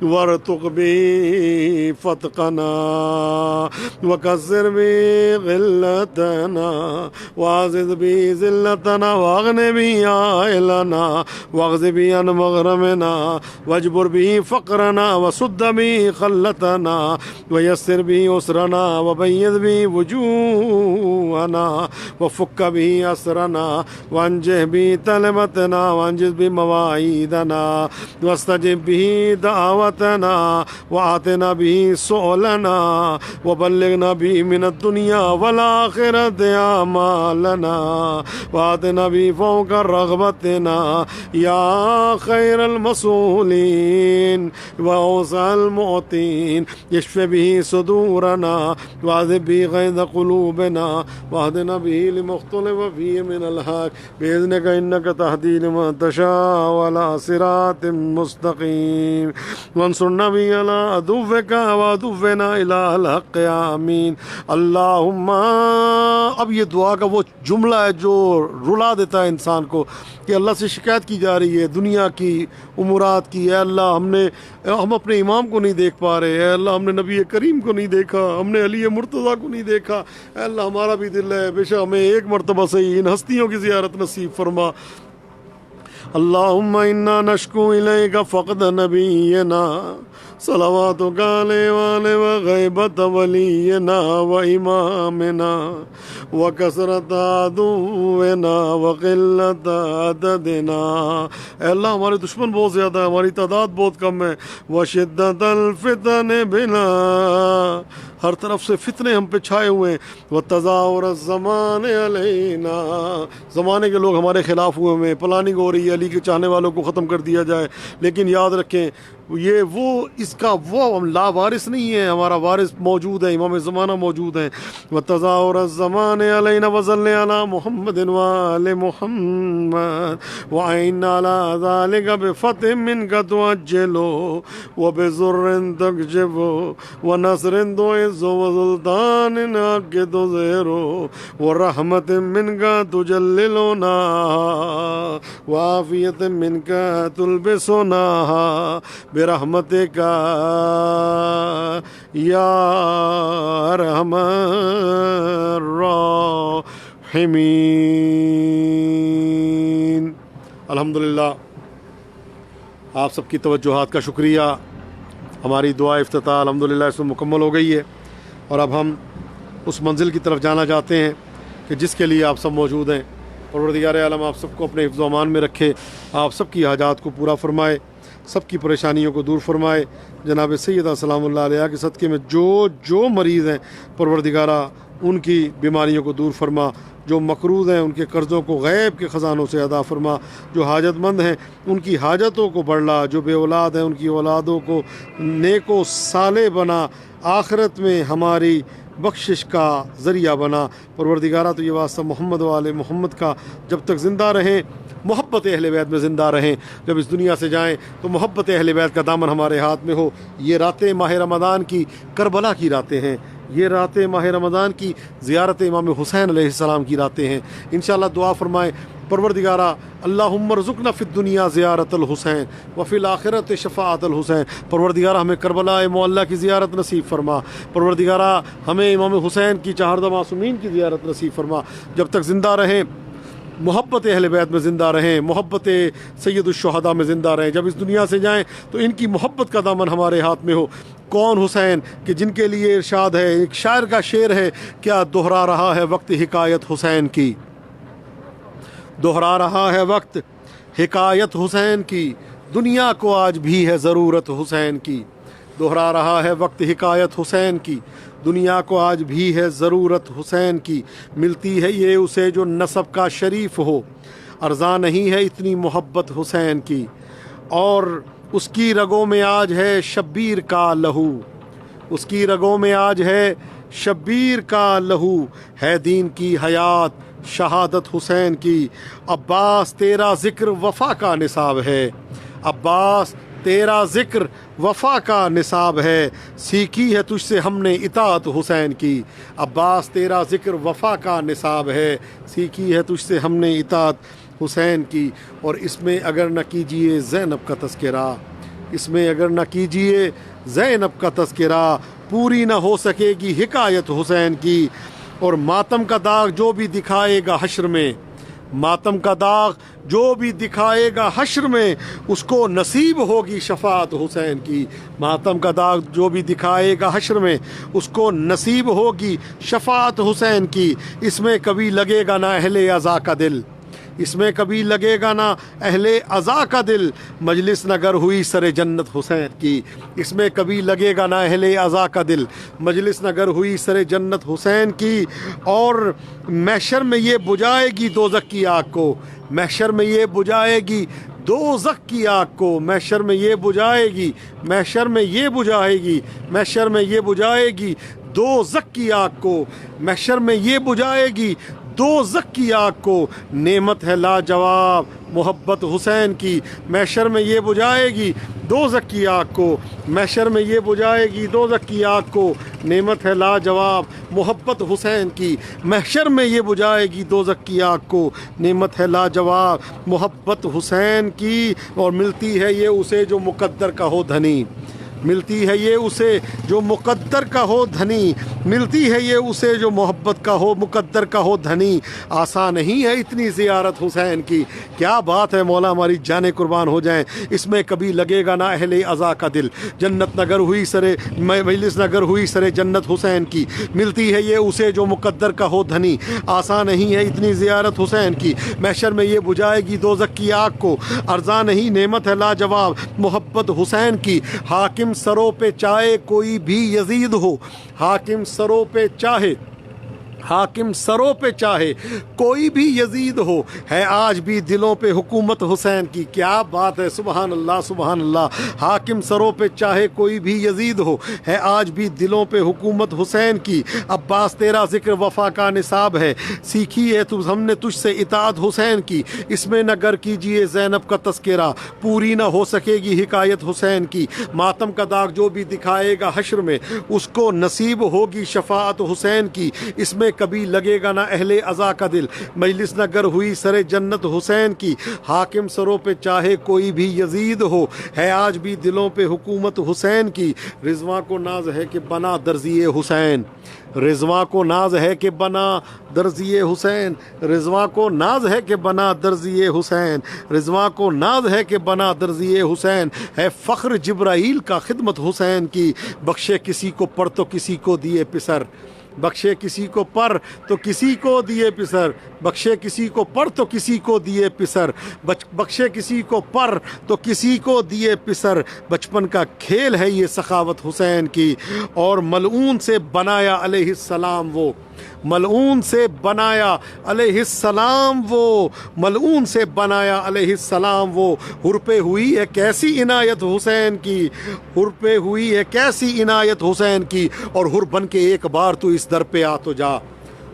وارتق بي فتقنا وكسر بي غلتنا وعزز بي ذلتنا واغن بي عائلنا واغز بي عن مغرمنا واجبر به فقرنا وسد به خلتنا ويسر به أسرنا وبيض به وجوهنا وفك به أسرنا وانجه به تلمتنا وانجز به مواعيدنا واستجب به دعوتنا وآتنا به سؤلنا وبلغنا به من الدنيا والآخرة أعمالنا وآتنا به فوق رغبتنا يا خير المسؤولين وأوسع المعطين. يشف به صدورنا وعذب به غيظ قلوبنا واهدنا به لما اختلف فيه من الحق بإذنك إنك تهدي لمن تشاء ولا صراط مستقيم وانصرنا به على عدوك وعدونا إلى الحق آمین. اللہم. اب یہ دعا کا وہ جملہ ہے جو رلا دیتا ہے انسان کو کہ اللہ سے شکایت کی جا رہی ہے دنیا کی امورات کی. اے اللہ ہم اپنے امام کو نہیں دیکھ پا رہے. اے اللہ ہم نے نبی کریم کو نہیں دیکھا، ہم نے علی مرتضیٰ کو نہیں دیکھا. اے اللہ ہمارا بھی دل ہے بے شک ہمیں ایک مرتبہ صحیح ان ہستیوں کی زیارت نصیب فرما. اللہم انا نشکو الیک فقد نبینا صلواتک علیہ وآلہ وغیبت ولینا وامامنا وکثرت عدونا وقلت عددنا. اے اللہ ہمارے دشمن بہت زیادہ ہیں، ہماری تعداد بہت کم ہے. وشدت الفتن بنا، ہر طرف سے فتنے ہم پہ چھائے ہوئے ہیں. وتظاہر الزمان علینا، زمانے کے لوگ ہمارے خلاف ہوئے ہوئے ہیں. پلاننگ ہو رہی ہے علی کے چاہنے والوں کو ختم کر دیا جائے، لیکن یاد رکھیں یہ اس کا وہ لا وارث نہیں ہے، ہمارا وارث موجود ہے، امام زمانہ موجود ہیں. وتظاہر الزمان علینا وصلی علی محمد وآل محمد وعین علی ذلک بفتح منک تعجل وبضر تکشف ونصر تعز وسلطان حق تظہر ورحمت منک تجللنا وعافیت منک تلبسنا برحمتک یا ارحم الراحمین۔ الحمدللہ، آپ سب کی توجہات کا شکریہ۔ ہماری دعا افتتاح الحمدللہ اس میں مکمل ہو گئی ہے، اور اب ہم اس منزل کی طرف جانا چاہتے ہیں کہ جس کے لیے آپ سب موجود ہیں۔ پروردگار عالم آپ سب کو اپنے حفظ و امان میں رکھے، آپ سب کی حاجات کو پورا فرمائے، سب کی پریشانیوں کو دور فرمائے۔ جناب سیدہ سلام اللہ علیہ کے صدقے میں جو مریض ہیں پروردگارہ ان کی بیماریوں کو دور فرما، جو مقروض ہیں ان کے قرضوں کو غیب کے خزانوں سے ادا فرما، جو حاجت مند ہیں ان کی حاجتوں کو بڑھلا، جو بے اولاد ہیں ان کی اولادوں کو نیک و صالح بنا، آخرت میں ہماری بخشش کا ذریعہ بنا۔ پروردگارہ تو یہ واسطہ محمد و آل محمد کا جب تک زندہ رہیں، محبت اہل بیت میں زندہ رہیں، جب اس دنیا سے جائیں تو محبت اہل بیت کا دامن ہمارے ہاتھ میں ہو۔ یہ راتیں ماہ رمضان کی کربلا کی راتیں ہیں، یہ راتیں ماہ رمضان کی زیارت امام حسین علیہ السلام کی راتیں ہیں۔ انشاءاللہ دعا فرمائیں، پروردگارہ اللہم ارزقنا فی الدنیا زیارت الحسین وفی الآخرت شفاعت الحسین۔ پروردگارہ ہمیں کربلا معلیٰ کی زیارت نصیب فرما، پروردگارہ ہمیں امام حسین کی چہاردہ معصومین کی زیارت نصیب فرما۔ جب تک زندہ رہیں محبت اہل بیت میں زندہ رہیں، محبت سید الشہداء میں زندہ رہیں، جب اس دنیا سے جائیں تو ان کی محبت کا دامن ہمارے ہاتھ میں ہو۔ کون حسین کہ جن کے لیے ارشاد ہے، ایک شاعر کا شعر ہے، کیا دہرا رہا ہے وقت حکایت حسین کی، دہرا رہا ہے وقت حکایت حسین کی، دنیا کو آج بھی ہے ضرورت حسین کی، دہرا رہا ہے وقت حکایت حسین کی، دنیا کو آج بھی ہے ضرورت حسین کی، ملتی ہے یہ اسے جو نسب کا شریف ہو، ارزاں نہیں ہے اتنی محبت حسین کی، اور اس کی رگوں میں آج ہے شبیر کا لہو، اس کی رگوں میں آج ہے شبیر کا لہو، ہے دین کی حیات شہادت حسین کی، عباس تیرا ذکر وفا کا نصاب ہے، عباس تیرا ذکر وفا کا نصاب ہے، سیکھی ہے تجھ سے ہم نے اطاعت حسین کی، عباس تیرا ذکر وفا کا نصاب ہے، سیکھی ہے تجھ سے ہم نے اطاعت حسین کی۔ اور اس میں اگر نہ کیجئے زینب کا تذکرہ، اس میں اگر نہ کیجئے زینب کا تذکرہ، پوری نہ ہو سکے گی حکایت حسین کی، اور ماتم کا داغ جو بھی دکھائے گا حشر میں، ماتم کا داغ جو بھی دکھائے گا حشر میں، اس کو نصیب ہوگی شفاعت حسین کی، ماتم کا داغ جو بھی دکھائے گا حشر میں، اس کو نصیب ہوگی شفاعت حسین کی۔ اس میں کبھی لگے گا نہ اہل عزا کا دل، اس میں کبھی لگے گا نہ اہل عزا کا دل، مجلس نگر ہوئی سر جنت حسین کی، اس میں کبھی لگے گا نہ اہل عزا کا دل، مجلس نگر ہوئی سر جنت حسین کی، اور محشر میں یہ بجھائے گی دوزخ کی آگ کو، محشر میں یہ بجھائے گی دوزخ کی آگ کو، محشر میں یہ بجھائے گی، محشر میں یہ بجھائے گی، محشر میں یہ بجھائے گی دوزخ کی آگ کو، محشر میں یہ بجھائے گی دوزخ کی آگ کو، نعمت ہے لاجواب محبت حسین کی، محشر میں یہ بجھائے گی دوزخ کی آگ کو، محشر میں یہ بجھائے گی دوزخ کی آگ کو، نعمت ہے لاجواب محبت حسین کی، محشر میں یہ بجھائے گی دوزخ کی آگ کو، نعمت ہے لاجواب محبت حسین کی، اور ملتی ہے یہ اسے جو مقدر کا ہو دھنی، ملتی ہے یہ اسے جو مقدر کا ہو دھنی، ملتی ہے یہ اسے جو محبت کا ہو مقدر کا ہو دھنی، آسان نہیں ہے اتنی زیارت حسین کی۔ کیا بات ہے مولا، ہماری جانیں قربان ہو جائیں۔ اس میں کبھی لگے گا نہ اہل عزا کا دل، جنت نگر ہوئی سرے مجلس نگر ہوئی سرے جنت حسین کی، ملتی ہے یہ اسے جو مقدر کا ہو دھنی، آسان نہیں ہے اتنی زیارت حسین کی، محشر میں یہ بجھائے گی دوزخ کی آگ کو، ارزاں نہیں نعمت ہے لاجواب محبت حسین کی، حاکم سروں پہ چاہے کوئی بھی یزید ہو، حاکم سروں پہ چاہے، حاکم سروں پہ چاہے کوئی بھی یزید ہو، ہے آج بھی دلوں پہ حکومت حسین کی۔ کیا بات ہے، سبحان اللہ سبحان اللہ۔ حاکم سروں پہ چاہے کوئی بھی یزید ہو، ہے آج بھی دلوں پہ حکومت حسین کی، عباس تیرا ذکر وفا کا نصاب ہے، سیکھی ہے ہم نے تجھ سے اطاعت حسین کی، اس میں نہ گر کیجئے زینب کا تذکرہ، پوری نہ ہو سکے گی حکایت حسین کی، ماتم کا داغ جو بھی دکھائے گا حشر میں، اس کو نصیب ہوگی شفاعت حسین کی، اس میں میں کبھی لگے گا نہ اہل عزا کا دل، مجلس نہ گر ہوئی سر جنت حسین کی، حاکم سروں پہ چاہے کوئی بھی یزید ہو، ہے آج بھی دلوں پہ حکومت حسین کی، رضواں کو ناز ہے کہ بنا درزی حسین، رضواں کو ناز ہے کہ بنا درزی حسین، رضواں کو ناز ہے کہ بنا درزی حسین، رضواں کو ناز ہے کہ بنا درزی حسین، ہے فخر جبرائیل کا خدمت حسین کی، بخشے کسی کو پر تو کسی کو دیے پسر، بخشے کسی کو پر تو کسی کو دیے پسر، بخشے کسی کو پر تو کسی کو دیے پسر، بخشے کسی کو پر تو کسی کو دیے پسر، بچپن کا کھیل ہے یہ سخاوت حسین کی، اور ملعون سے بنایا علیہ السلام وہ، ملعون سے بنایا علیہ السلام وہ، ملعون سے بنایا علیہ السلام وہ، حر پہ ہوئی ہے کیسی عنایت حسین کی، حر پہ ہوئی ہے کیسی عنایت حسین کی، اور حر بن کے ایک بار تو اس در پہ آ تو جا،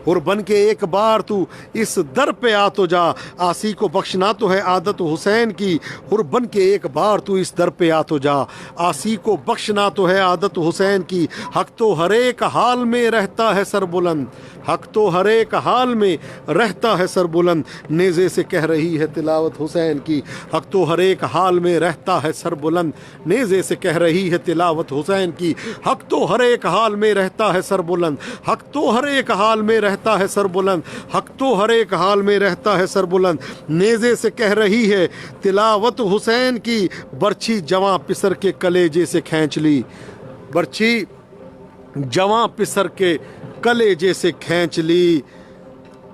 حر بن کے ایک بار تو اس در پہ آ تو جا، آسی کو بخشنا تو ہے عادت حسین کی، حر بن کے ایک بار تو اس در پہ آ تو جا، آسی کو بخشنا تو ہے عادت حسین کی، حق تو ہر ایک حال میں رہتا ہے سر بلند، حق تو ہر ایک حال میں رہتا ہے سر بلند، نیزے سے کہہ رہی ہے تلاوت حسین کی، حق تو ہر ایک حال میں رہتا ہے سر بلند، نیزے سے کہہ رہی ہے تلاوت حسین کی، حق تو ہر ایک حال میں رہتا ہے سر بلند، حق تو ہر ایک حال میں رہتا ہے سر بلند، حق تو ہر ایک حال میں رہتا ہے سر بلند، نیزے سے کہہ رہی ہے تلاوت حسین کی، برچھی جواں پسر کے کلیجے سے کھینچ لی، برچھی جواں پسر کے کلیجے سے کھینچ لی،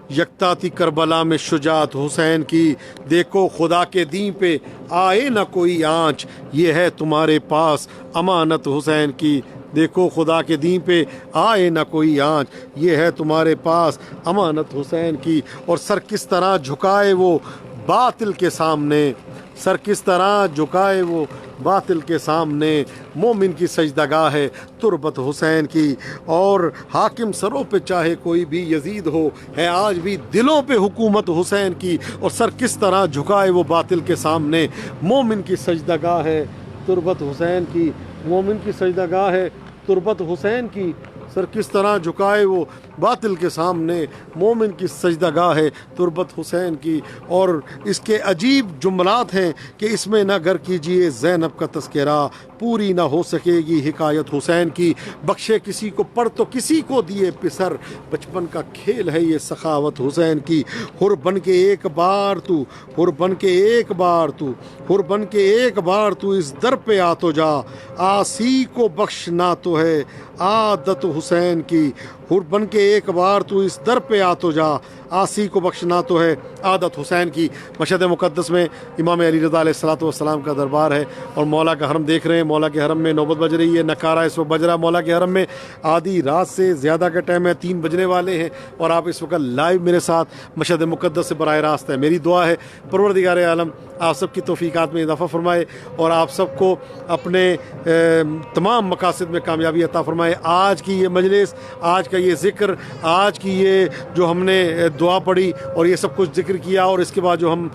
یکتا تھی کربلا میں شجاعت حسین کی، دیکھو خدا کے دین پہ آئے نہ کوئی آنچ، یہ ہے تمہارے پاس امانت حسین کی، دیکھو خدا کے دین پہ آئے نہ کوئی آنچ، یہ ہے تمہارے پاس امانت حسین کی، اور سر کس طرح جھکائے وہ باطل کے سامنے، سر کس طرح جھکائے وہ باطل کے سامنے، مومن کی سجدگاہ ہے تربت حسین کی، اور حاکم سروں پہ چاہے کوئی بھی یزید ہو، ہے آج بھی دلوں پہ حکومت حسین کی، اور سر کس طرح جھکائے وہ باطل کے سامنے، مومن کی سجدگاہ ہے تربت حسین کی، مومن کی سجدگاہ ہے تربت حسین کی، سر کس طرح جھکائے وہ باطل کے سامنے، مومن کی سجدگاہ ہے تربت حسین کی، اور اس کے عجیب جملات ہیں کہ اس میں نہ گر کیجئے زینب کا تذکرہ، پوری نہ ہو سکے گی حکایت حسین کی، بخشے کسی کو پر تو کسی کو دیے پسر، بچپن کا کھیل ہے یہ سخاوت حسین کی، حر بن کے ایک بار تو، حر بن کے ایک بار تو، حر بن کے ایک بار تو اس در پہ آ تو جا، آسی کو بخشنا تو ہے عادت حسین کی، حر بن کے ایک بار تو اس در پہ آ تو جا، آسی کو بخشنا تو ہے عادت حسین کی۔ مشہد مقدس میں امام علی رضا علیہ الصلوۃ والسلام کا دربار ہے، اور مولا کا حرم دیکھ رہے ہیں، مولا کے حرم میں نوبت بج رہی ہے، نکارہ اس وقت بج رہا ہے مولا کے حرم میں، آدھی رات سے زیادہ کا ٹائم ہے، 3 بجنے والے ہیں، اور آپ اس وقت لائیو میرے ساتھ مشہد مقدس سے براہ راست ہے۔ میری دعا ہے پروردگار عالم آپ سب کی توفیقات میں اضافہ فرمائے، اور آپ سب کو اپنے تمام مقاصد میں کامیابی عطا فرمائے۔ آج کی یہ مجلس، آج کا یہ ذکر، آج کی یہ جو ہم نے دعا پڑھی اور یہ سب کچھ ذکر کیا، اور اس کے بعد جو ہم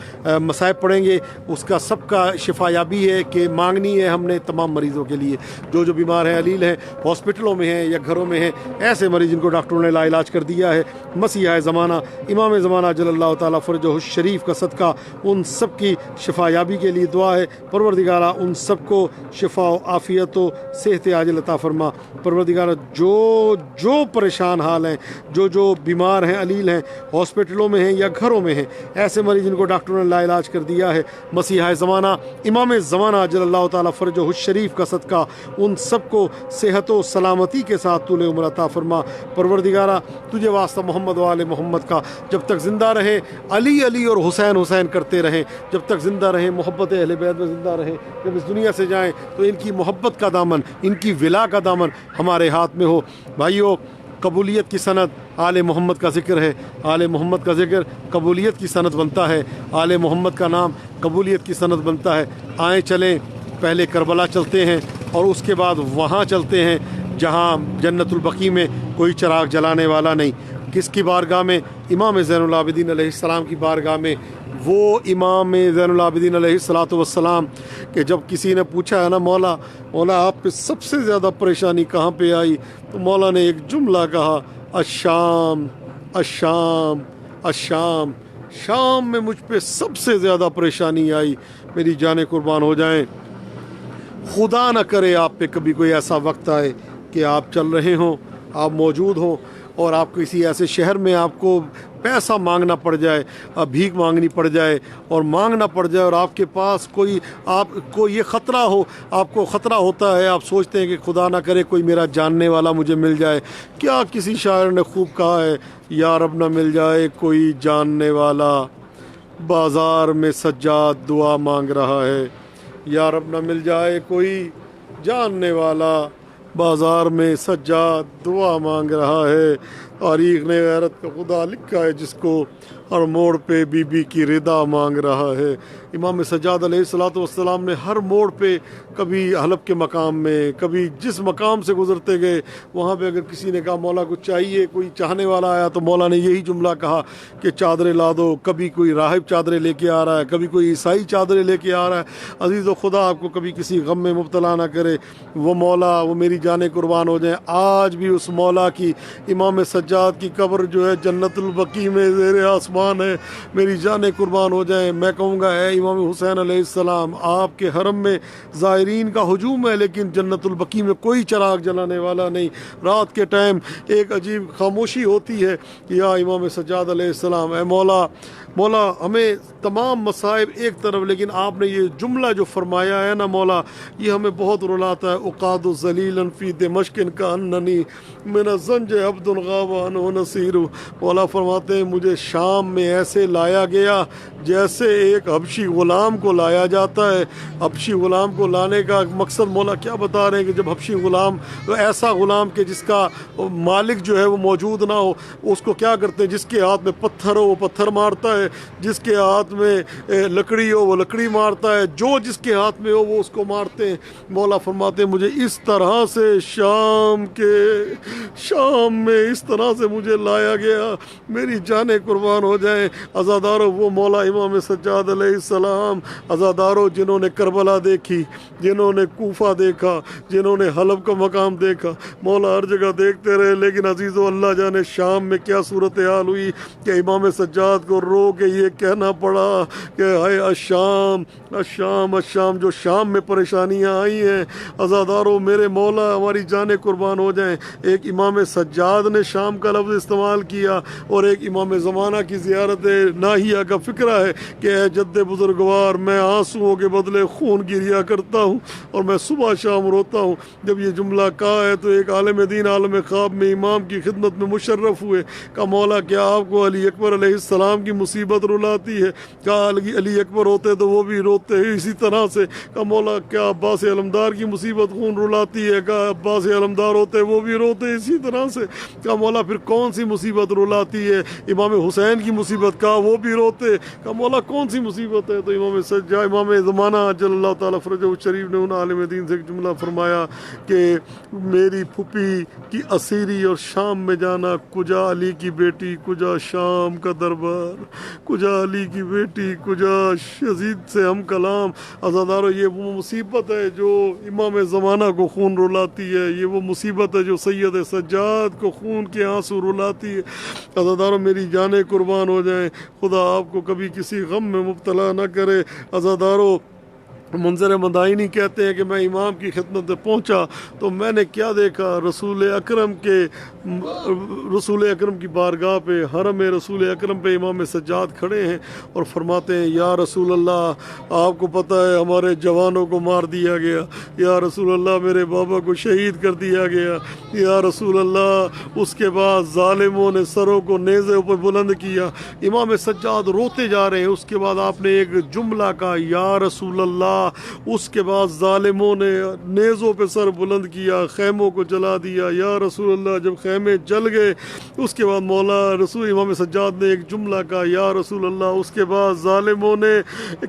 مصائب پڑھیں گے، اس کا سب کا شفا یابی ہے کہ مانگنی ہے ہم نے تمام مریضوں کے لیے، جو بیمار ہیں، علیل ہیں، ہاسپٹلوں میں ہیں یا گھروں میں ہیں، ایسے مریض جن کو ڈاکٹروں نے لا علاج کر دیا ہے، مسیح زمانہ امام زمانہ جل اللہ تعالیٰ فرجہ الشریف کا صدقہ ان سب کی شفا یابی کے لیے دعا ہے۔ پروردگارہ ان سب کو شفا و عافیت و صحت عاجل عطا فرما۔ پروردگارہ جو پریشان حال ہیں، جو بیمار ہیں، علیل ہیں، ہاسپٹلوں میں ہیں یا گھروں میں ہیں، ایسے مریض جن کو ڈاکٹروں نے لا علاج کر دیا ہے، مسیح زمانہ امام زمانہ جل اللہ تعالیٰ فرجہ الشریف کا صدقہ ان سب کو صحت و سلامتی کے ساتھ طول عمر عطا فرما۔ پروردگارہ تجھے واسطہ محمد و آل محمد کا، جب تک زندہ رہے علی علی اور حسین حسین کرتے رہیں، جب تک زندہ رہیں محبت اہل بیت میں زندہ رہیں، جب اس دنیا سے جائیں تو ان کی محبت کا دامن، ان کی ولا کا دامن ہمارے ہاتھ میں ہو۔ بھائیو، قبولیت کی سند آل محمد کا ذکر ہے، آل محمد کا ذکر قبولیت کی سند بنتا ہے، آل محمد کا نام قبولیت کی سند بنتا ہے۔ آئیں چلیں، پہلے کربلا چلتے ہیں اور اس کے بعد وہاں چلتے ہیں جہاں جنت البقیع میں کوئی چراغ جلانے والا نہیں۔ کس کی بارگاہ میں؟ امام زین العابدین علیہ السلام کی بارگاہ میں۔ وہ امام زین العابدین علیہ الصلوۃ والسلام کہ جب کسی نے پوچھا ہے نا، مولا آپ پہ سب سے زیادہ پریشانی کہاں پہ آئی، تو مولا نے ایک جملہ کہا، الشام الشام الشام، شام میں مجھ پہ سب سے زیادہ پریشانی آئی، میری جانیں قربان ہو جائیں۔ خدا نہ کرے آپ پہ کبھی کوئی ایسا وقت آئے کہ آپ چل رہے ہوں، آپ موجود ہوں اور آپ کسی ایسے شہر میں آپ کو پیسہ مانگنا پڑ جائے، بھیک مانگنی پڑ جائے اور مانگنا پڑ جائے، اور آپ کے پاس کوئی آپ کو یہ خطرہ ہو، آپ کو خطرہ ہوتا ہے، آپ سوچتے ہیں کہ خدا نہ کرے کوئی میرا جاننے والا مجھے مل جائے۔ کیا کسی شاعر نے خوب کہا ہے، یا رب نہ مل جائے کوئی جاننے والا، بازار میں سجاد دعا مانگ رہا ہے۔ یا رب نہ مل جائے کوئی جاننے والا، بازار میں سجاد دعا مانگ رہا ہے۔ تاریخ نے غیرت کا خدا لکھا ہے جس کو، ہر موڑ پہ بی بی کی رضا مانگ رہا ہے۔ امام سجاد علیہ الصلوۃ والسلام نے ہر موڑ پہ، کبھی حلب کے مقام میں، کبھی جس مقام سے گزرتے گئے وہاں پہ اگر کسی نے کہا مولا کچھ چاہیے، کوئی چاہنے والا آیا تو مولا نے یہی جملہ کہا کہ چادریں لا دو۔ کبھی کوئی راہب چادریں لے کے آ رہا ہے، کبھی کوئی عیسائی چادریں لے کے آ رہا ہے۔ عزیز و خدا آپ کو کبھی کسی غم میں مبتلا نہ کرے، وہ مولا، وہ میری جانیں قربان ہو جائیں۔ آج بھی اس مولا کی، امام سجاد کی قبر جو ہے جنت البقیع میں زیر آسمان ہے، میری جانیں قربان ہو جائیں۔ میں کہوں گا اے امام حسین علیہ السلام، آپ کے حرم میں زائرین کا ہجوم ہے لیکن جنت البقیع میں کوئی چراغ جلانے والا نہیں۔ رات کے ٹائم ایک عجیب خاموشی ہوتی ہے، یا امام سجاد علیہ السلام، اے مولا، مولا ہمیں تمام مصائب ایک طرف، لیکن آپ نے یہ جملہ جو فرمایا ہے نا مولا، یہ ہمیں بہت رلاتا ہے۔ اقاد ذلیلا فی دمشق کاننی من الزنج عبد غاب عنہ نصیر۔ مولا فرماتے ہیں مجھے شام میں ایسے لایا گیا جیسے ایک حبشی غلام کو لایا جاتا ہے۔ حبشی غلام کو لانے کا مقصد مولا کیا بتا رہے ہیں کہ جب حبشی غلام، ایسا غلام کہ جس کا مالک جو ہے وہ موجود نہ ہو، اس کو کیا کرتے ہیں، جس کے ہاتھ میں پتھر ہو وہ پتھر مارتا ہے، جس کے ہاتھ میں لکڑی ہو وہ لکڑی مارتا ہے، جو جس کے ہاتھ میں ہو وہ اس کو مارتے ہیں۔ مولا فرماتے ہیں مجھے اس طرح سے شام میں اس طرح سے مجھے لایا گیا، میری جانیں قربان ہو جائیں۔ عزادارو، وہ مولا امام سجاد علیہ السلام، عزادارو جنہوں نے کربلا دیکھی، جنہوں نے کوفہ دیکھا، جنہوں نے حلب کا مقام دیکھا، مولا ہر جگہ دیکھتے رہے، لیکن عزیزو اللہ جانے شام میں کیا صورتحال ہوئی کہ امام سجاد کو رو کے یہ کہنا پڑا کہ ہائے الشام الشام الشام، جو شام میں پریشانیاں آئی ہیں۔ عزادارو میرے مولا، ہماری جانیں قربان ہو جائیں۔ ایک امام سجاد نے شام کا لفظ استعمال کیا، اور ایک امام زمانہ کی زیارت ناہیہ کا فکرہ ہے کہ اے جد بزرگوار، میں آنسوؤں کے بدلے خون گریا کرتا ہوں اور میں صبح شام روتا ہوں۔ جب یہ جملہ کہا ہے تو ایک عالم دین عالم خواب میں امام کی خدمت میں مشرف ہوئے، کہا مولا کیا آپ کو علی اکبر علیہ السلام کی مصیبت رلاتی ہے؟ کہا علی اکبر ہوتے تو وہ بھی روتے اسی طرح سے۔ کہا مولا کیا عباس علمدار کی مصیبت خون رلاتی ہے؟ کہا عباس علمدار ہوتے وہ بھی روتے اسی طرح سے۔ کہا مولا پھر کون سی مصیبت رلاتی ہے؟ امام حسین کی مصیبت، کہا وہ بھی روتے۔ کہا مولا کون سی مصیبت ہے؟ تو امام زمانہ جل اللہ تعالیٰ فرجہ الشریف نے ان عالم دین سے ایک جملہ فرمایا کہ میری پھوپھی کی اسیری اور شام میں جانا، کجا علی کی بیٹی کجا شام کا دربار، کجا علی کی بیٹی کجا یزید سے ہم کلام۔ عزادارو یہ وہ مصیبت ہے جو امام زمانہ کو خون رلاتی ہے، یہ وہ مصیبت ہے جو سید سجاد کو خون کے آنسو رلاتی ہے۔ عزادارو میری جانیں قربان ہو جائیں، خدا آپ کو کبھی کسی غم میں مبتلا نہ کرے۔ عزادارو منظر مدائنی کہتے ہیں کہ میں امام کی خدمت میں پہنچا تو میں نے کیا دیکھا، رسول اکرم کی بارگاہ پہ، حرم رسول اکرم پہ امام سجاد کھڑے ہیں اور فرماتے ہیں یا رسول اللہ، آپ کو پتہ ہے ہمارے جوانوں کو مار دیا گیا، یا رسول اللہ میرے بابا کو شہید کر دیا گیا، یا رسول اللہ اس کے بعد ظالموں نے سروں کو نیزے اوپر بلند کیا۔ امام سجاد روتے جا رہے ہیں، اس کے بعد آپ نے ایک جملہ کہا یا رسول اللہ، اس کے بعد ظالموں نے نیزوں پہ سر بلند کیا، خیموں کو جلا دیا، یا رسول اللہ جب خیمے جل گئے اس کے بعد مولا رسول امام سجاد نے ایک جملہ کہا یا رسول اللہ، اس کے بعد ظالموں نے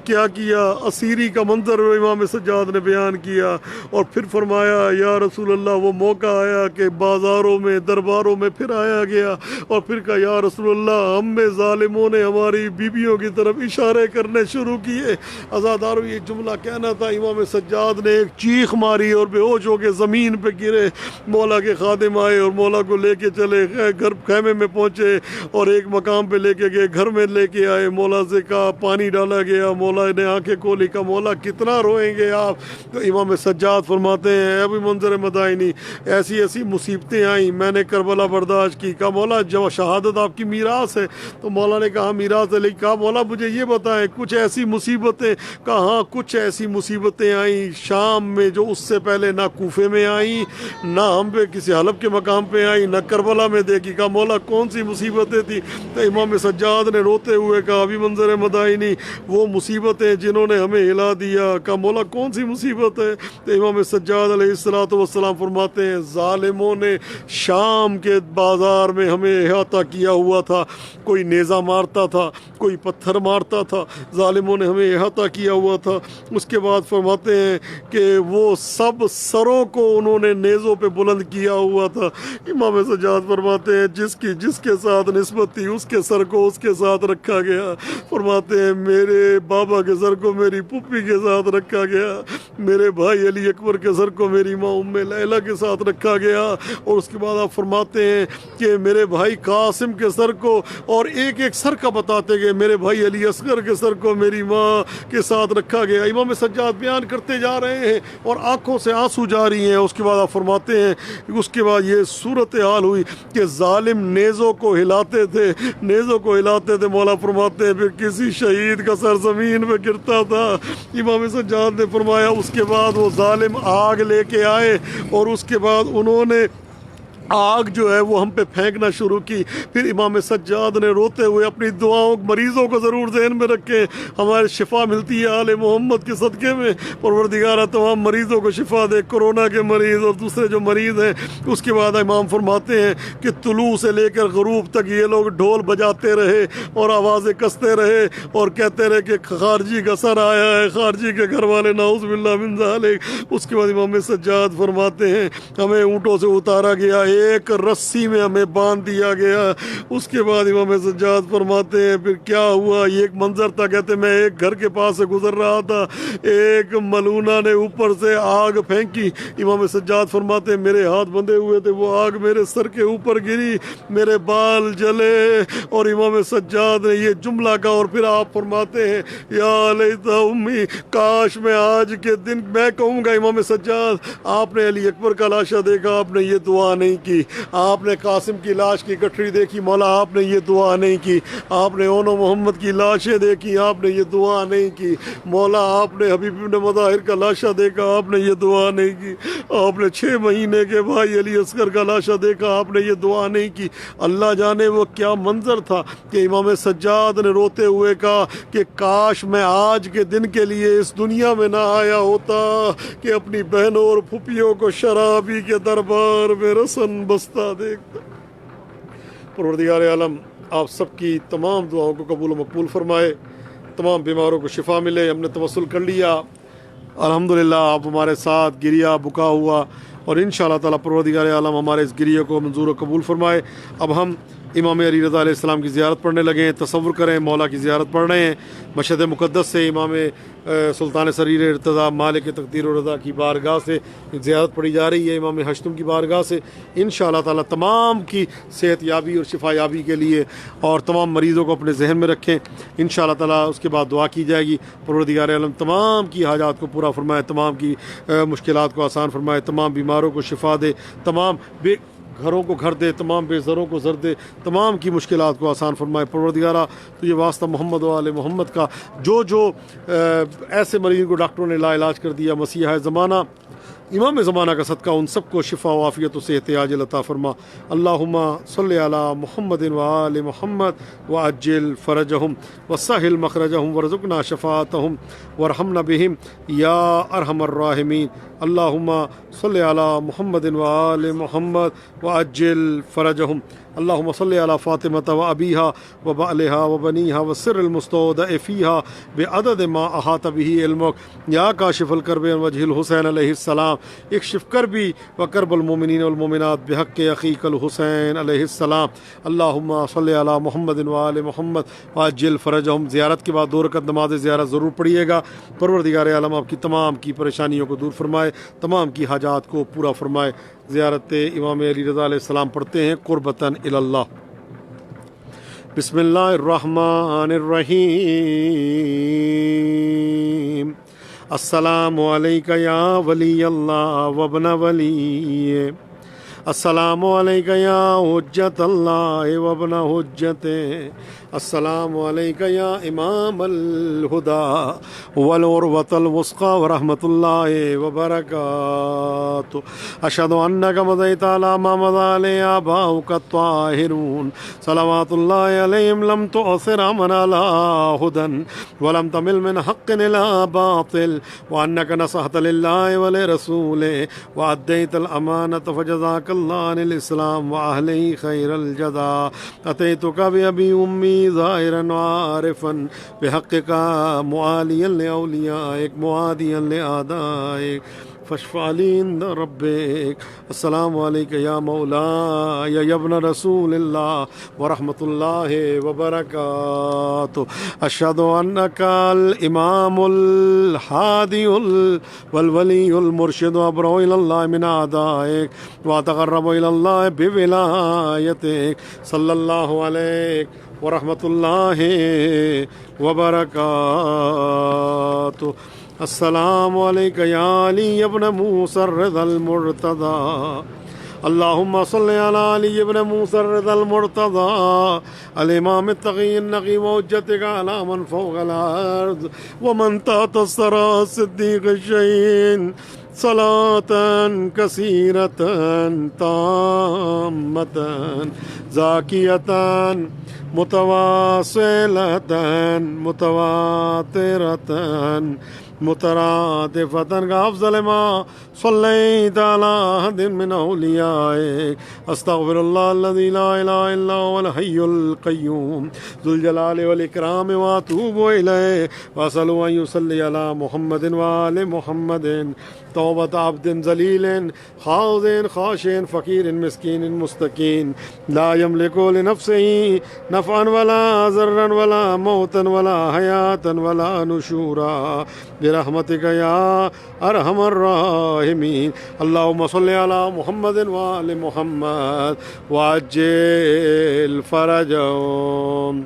کیا کیا، اسیری کا منظر امام سجاد نے بیان کیا، اور پھر فرمایا یا رسول اللہ وہ موقع آیا کہ بازاروں میں درباروں میں پھر آیا گیا، اور پھر کہا یا رسول اللہ ہم میں ظالموں نے ہماری بیویوں کی طرف اشارے کرنے شروع کیے۔ عزادارو یہ جملہ کہنا تھا امام سجاد نے ایک چیخ ماری اور بے ہوش ہو کے زمین پہ گرے. مولا کے خادم آئے اور مولا کو لے کے چلے گھر خیمے میں پہنچے اور ایک مقام پہ لے کے گئے, گھر میں لے کے آئے, مولا سے کہا پانی ڈالا گیا, مولا نے آنکھیں کھولی, کہا مولا کتنا روئیں گے آپ. تو امام سجاد فرماتے ہیں ابھی منظر مدائنی ایسی ایسی مصیبتیں آئیں میں نے کربلا برداشت کی. کہا مولا جو شہادت آپ کی میراث ہے. تو مولا نے کہا میراث ہے, لیکن کہا مولا مجھے یہ بتائیں کچھ ایسی مصیبتیں. کہا ہاں کچھ ایسی مصیبتیں آئیں شام میں جو اس سے پہلے نہ کوفے میں آئیں, نہ ہم پہ کسی حلب کے مقام پہ آئیں, نہ کربلا میں دیکھی. کہا مولا کون سی مصیبتیں تھیں؟ تو امام سجاد نے روتے ہوئے کہا ابھی منظر مدائنی وہ مصیبتیں جنہوں نے ہمیں ہلا دیا. کہا مولا کون سی مصیبت ہے؟ تو امام سجاد علیہ السلام فرماتے ہیں ظالموں نے شام کے بازار میں ہمیں احاطہ کیا ہوا تھا, کوئی نیزہ مارتا تھا, کوئی پتھر مارتا تھا, ظالموں نے ہمیں احاطہ کیا ہوا تھا. اس کے بعد فرماتے ہیں کہ وہ سب سروں کو انہوں نے نیزوں پہ بلند کیا ہوا تھا. امام سجاد فرماتے ہیں جس کے ساتھ نسبت تھی اس کے سر کو اس کے ساتھ رکھا گیا. فرماتے ہیں میرے بابا کے سر کو میری پھپھی کے ساتھ رکھا گیا, میرے بھائی علی اکبر کے سر کو میری ماں ام لیلہ کے ساتھ رکھا گیا. اور اس کے بعد آپ فرماتے ہیں کہ میرے بھائی قاسم کے سر کو, اور ایک ایک سر کا بتاتے گئے, میرے بھائی علی اصغر کے سر کو میری ماں کے ساتھ رکھا گیا. امام سجاد بیان کرتے جا رہے ہیں اور آنکھوں سے آنسو جاری ہیں. اس کے بعد آپ فرماتے ہیں اس کے بعد یہ صورتحال ہوئی کہ ظالم نیزوں کو ہلاتے تھے. مولا فرماتے ہیں پھر کسی شہید کا سر زمین پہ گرتا تھا. امام سجاد نے فرمایا اس کے بعد وہ ظالم آگ لے کے آئے اور اس کے بعد انہوں نے آگ جو ہے وہ ہم پہ پھینکنا شروع کی. پھر امام سجاد نے روتے ہوئے اپنی دعاؤں مریضوں کو ضرور ذہن میں رکھیں, ہمارے شفا ملتی ہے آل محمد کے صدقے میں. پروردگارہ تمام مریضوں کو شفا دے, کورونا کے مریض اور دوسرے جو مریض ہیں. اس کے بعد امام فرماتے ہیں کہ طلوع سے لے کر غروب تک یہ لوگ ڈھول بجاتے رہے اور آوازیں کستے رہے اور کہتے رہے کہ خارجی کا سر آیا ہے, خارجی کے گھر والے نعوذ باللہ من ذالک. اس کے بعد امام سجاد فرماتے ہیں ہمیں اونٹوں سے اتارا گیا, ایک رسی میں ہمیں باندھ دیا گیا. اس کے بعد امام سجاد فرماتے ہیں پھر کیا ہوا, یہ ایک منظر تھا. کہتے میں ایک گھر کے پاس سے گزر رہا تھا, ایک ملونہ نے اوپر سے آگ پھینکی. امام سجاد فرماتے ہیں میرے ہاتھ بندھے ہوئے تھے, وہ آگ میرے سر کے اوپر گری, میرے بال جلے. اور امام سجاد نے یہ جملہ کہا اور پھر آپ فرماتے ہیں یا لیتا امی, کاش میں آج کے دن میں کہوں گا امام سجاد آپ نے علی اکبر کا لاشا دیکھا, آپ نے یہ دعا نہیں کی. آپ نے قاسم کی لاش کی گٹھڑی دیکھی, مولا آپ نے یہ دعا نہیں کی. آپ نے اونو محمد کی لاشیں دیکھی, آپ نے یہ دعا نہیں کی. مولا آپ نے حبیب ابن مظاہر کا لاشا دیکھا, آپ نے یہ دعا نہیں کی. آپ نے 6 مہینے کے بھائی علی اصغر کا لاشا دیکھا, آپ نے یہ دعا نہیں کی. اللہ جانے وہ کیا منظر تھا کہ امام سجاد نے روتے ہوئے کہا کہ کاش میں آج کے دن کے لیے اس دنیا میں نہ آیا ہوتا کہ اپنی بہنوں اور پھپھیوں کو شرابی کے دربار میں رسن بستہ دیکھتا. پروردگار عالم آپ سب کی تمام دعاؤں کو قبول و مقبول فرمائے, تمام بیماروں کو شفا ملے. ہم نے توسل کر لیا الحمدللہ, آپ ہمارے ساتھ گریا بکا ہوا اور انشاءاللہ تعالی پروردگار عالم ہمارے اس گریے کو منظور و قبول فرمائے. اب ہم امام علی رضا علیہ السلام کی زیارت پڑھنے لگے ہیں. تصور کریں مولا کی زیارت پڑھ رہے ہیں مشہد مقدس سے, امام سلطان سریر ارتضیٰ مالک تقدیر و رضا کی بارگاہ سے زیارت پڑھی جا رہی ہے, امام ہشتم کی بارگاہ سے. انشاءاللہ تعالی تمام کی صحت یابی اور شفا یابی کے لیے اور تمام مریضوں کو اپنے ذہن میں رکھیں. انشاءاللہ تعالی اس کے بعد دعا کی جائے گی. پروردگار عالم تمام کی حاجات کو پورا فرمائے, تمام کی مشکلات کو آسان فرمائے, تمام بیماروں کو شفا دے, تمام بے گھروں کو گھر دے, تمام بے زروں کو زر دے, تمام کی مشکلات کو آسان فرمائے. پروردگارہ تو یہ واسطہ محمد و آل محمد کا جو ایسے مریض کو ڈاکٹروں نے لا علاج کر دیا, مسیح زمانہ امام زمانہ کا صدقہ ان سب کو شفا و عافیت و صحت عاجل عطا فرما. اللہم صلی علی محمد و آل محمد وعجل فرجہم وسہل مخرجہم ورزقنا شفاعتہم ورحمنا بہم یا ارحم الراحمین. اللہم صلی علی محمد وآل محمد وعجل فرجهم اللهم صل على فاطمة وأبيها وبعلها وبنيها والسر المستودع فيها بعدد ما أحاط به علمك يا كاشف الكرب عن وجه الحسين عليه السلام اكشف كربي وكرب المؤمنين والمؤمنات بحق أخيك الحسين عليه السلام اللهم صل على محمد وآل محمد وعجل فرجهم. زیارت کے بعد 2 رکعت نماز زیارت ضرور پڑھیے گا. پروردگار عالم آپ کی تمام کی پریشانیوں کو دور فرمائے, تمام کی حاجات کو پورا فرمائے. زیارت امام علی رضا علیہ السلام پڑھتے ہیں قربتاً الی اللہ. بسم اللہ الرحمن الرحیم. السلام علیک یا ولی اللہ وابن ولی. السلام علیک یا حجت اللہ وابن حجت. السلام علیک یا امام الہدی والعروۃ الوثقی ورحمۃ اللہ وبرکاتہ. اشہد انک مضیت علی ما مضی علیہ آباؤک الطاہرون صلوات اللہ علیہم لم تؤثر من علی ہدی ولم تمل من حق الی باطل وانک نصحت للہ ولرسولہ وادیت الامانۃ فجزاک اللہ عن الاسلام واہلہ خیر الجزاء. اتیتک بابی امی ظاہرا وعارفا بحقک معالیا لأولیائک معادیا لأعدائک فاشفع لی عند ربک. السلام علیک یا مولاي یا ابن رسول اللہ ورحمۃ اللہ وبرکاتہ. اشہد انک الامام الہادی والولی المرشد ابرؤ الی اللہ من اعدائک واتقرب الی اللہ بولایتک صلی اللہ علیہ ورحمۃ اللہ وبرکاتہ. السلام علیک یا علی ابن موسیٰ الرضا المرتضی. اللہم صلی علی علی ابن موسیٰ الرضا المرتضی الامام التقی النقی وحجتک علی من فوق الارض ومن تحت الثری الصدیق الشہید صلاة کثیرة تامة زاکیة متواصلة متواترة مترادفة كأفضل ما صليت على أحد من أوليائك. أستغفر الله الذي لا إله إلا هو الحي القيوم ذو الجلال والإكرام وأتوب إليه وأسأله أن يصلي على محمد وآل محمد توبة عبد ذليل خاضع خاشع فقير مسكين مستكين لا يملك لنفسه نفعا ولا ضرا ولا موتا ولا حياة ولا نشورا برحمتك يا أرحم الراحمين. اللهم صل على محمد وآل محمد وعجل فرجهم.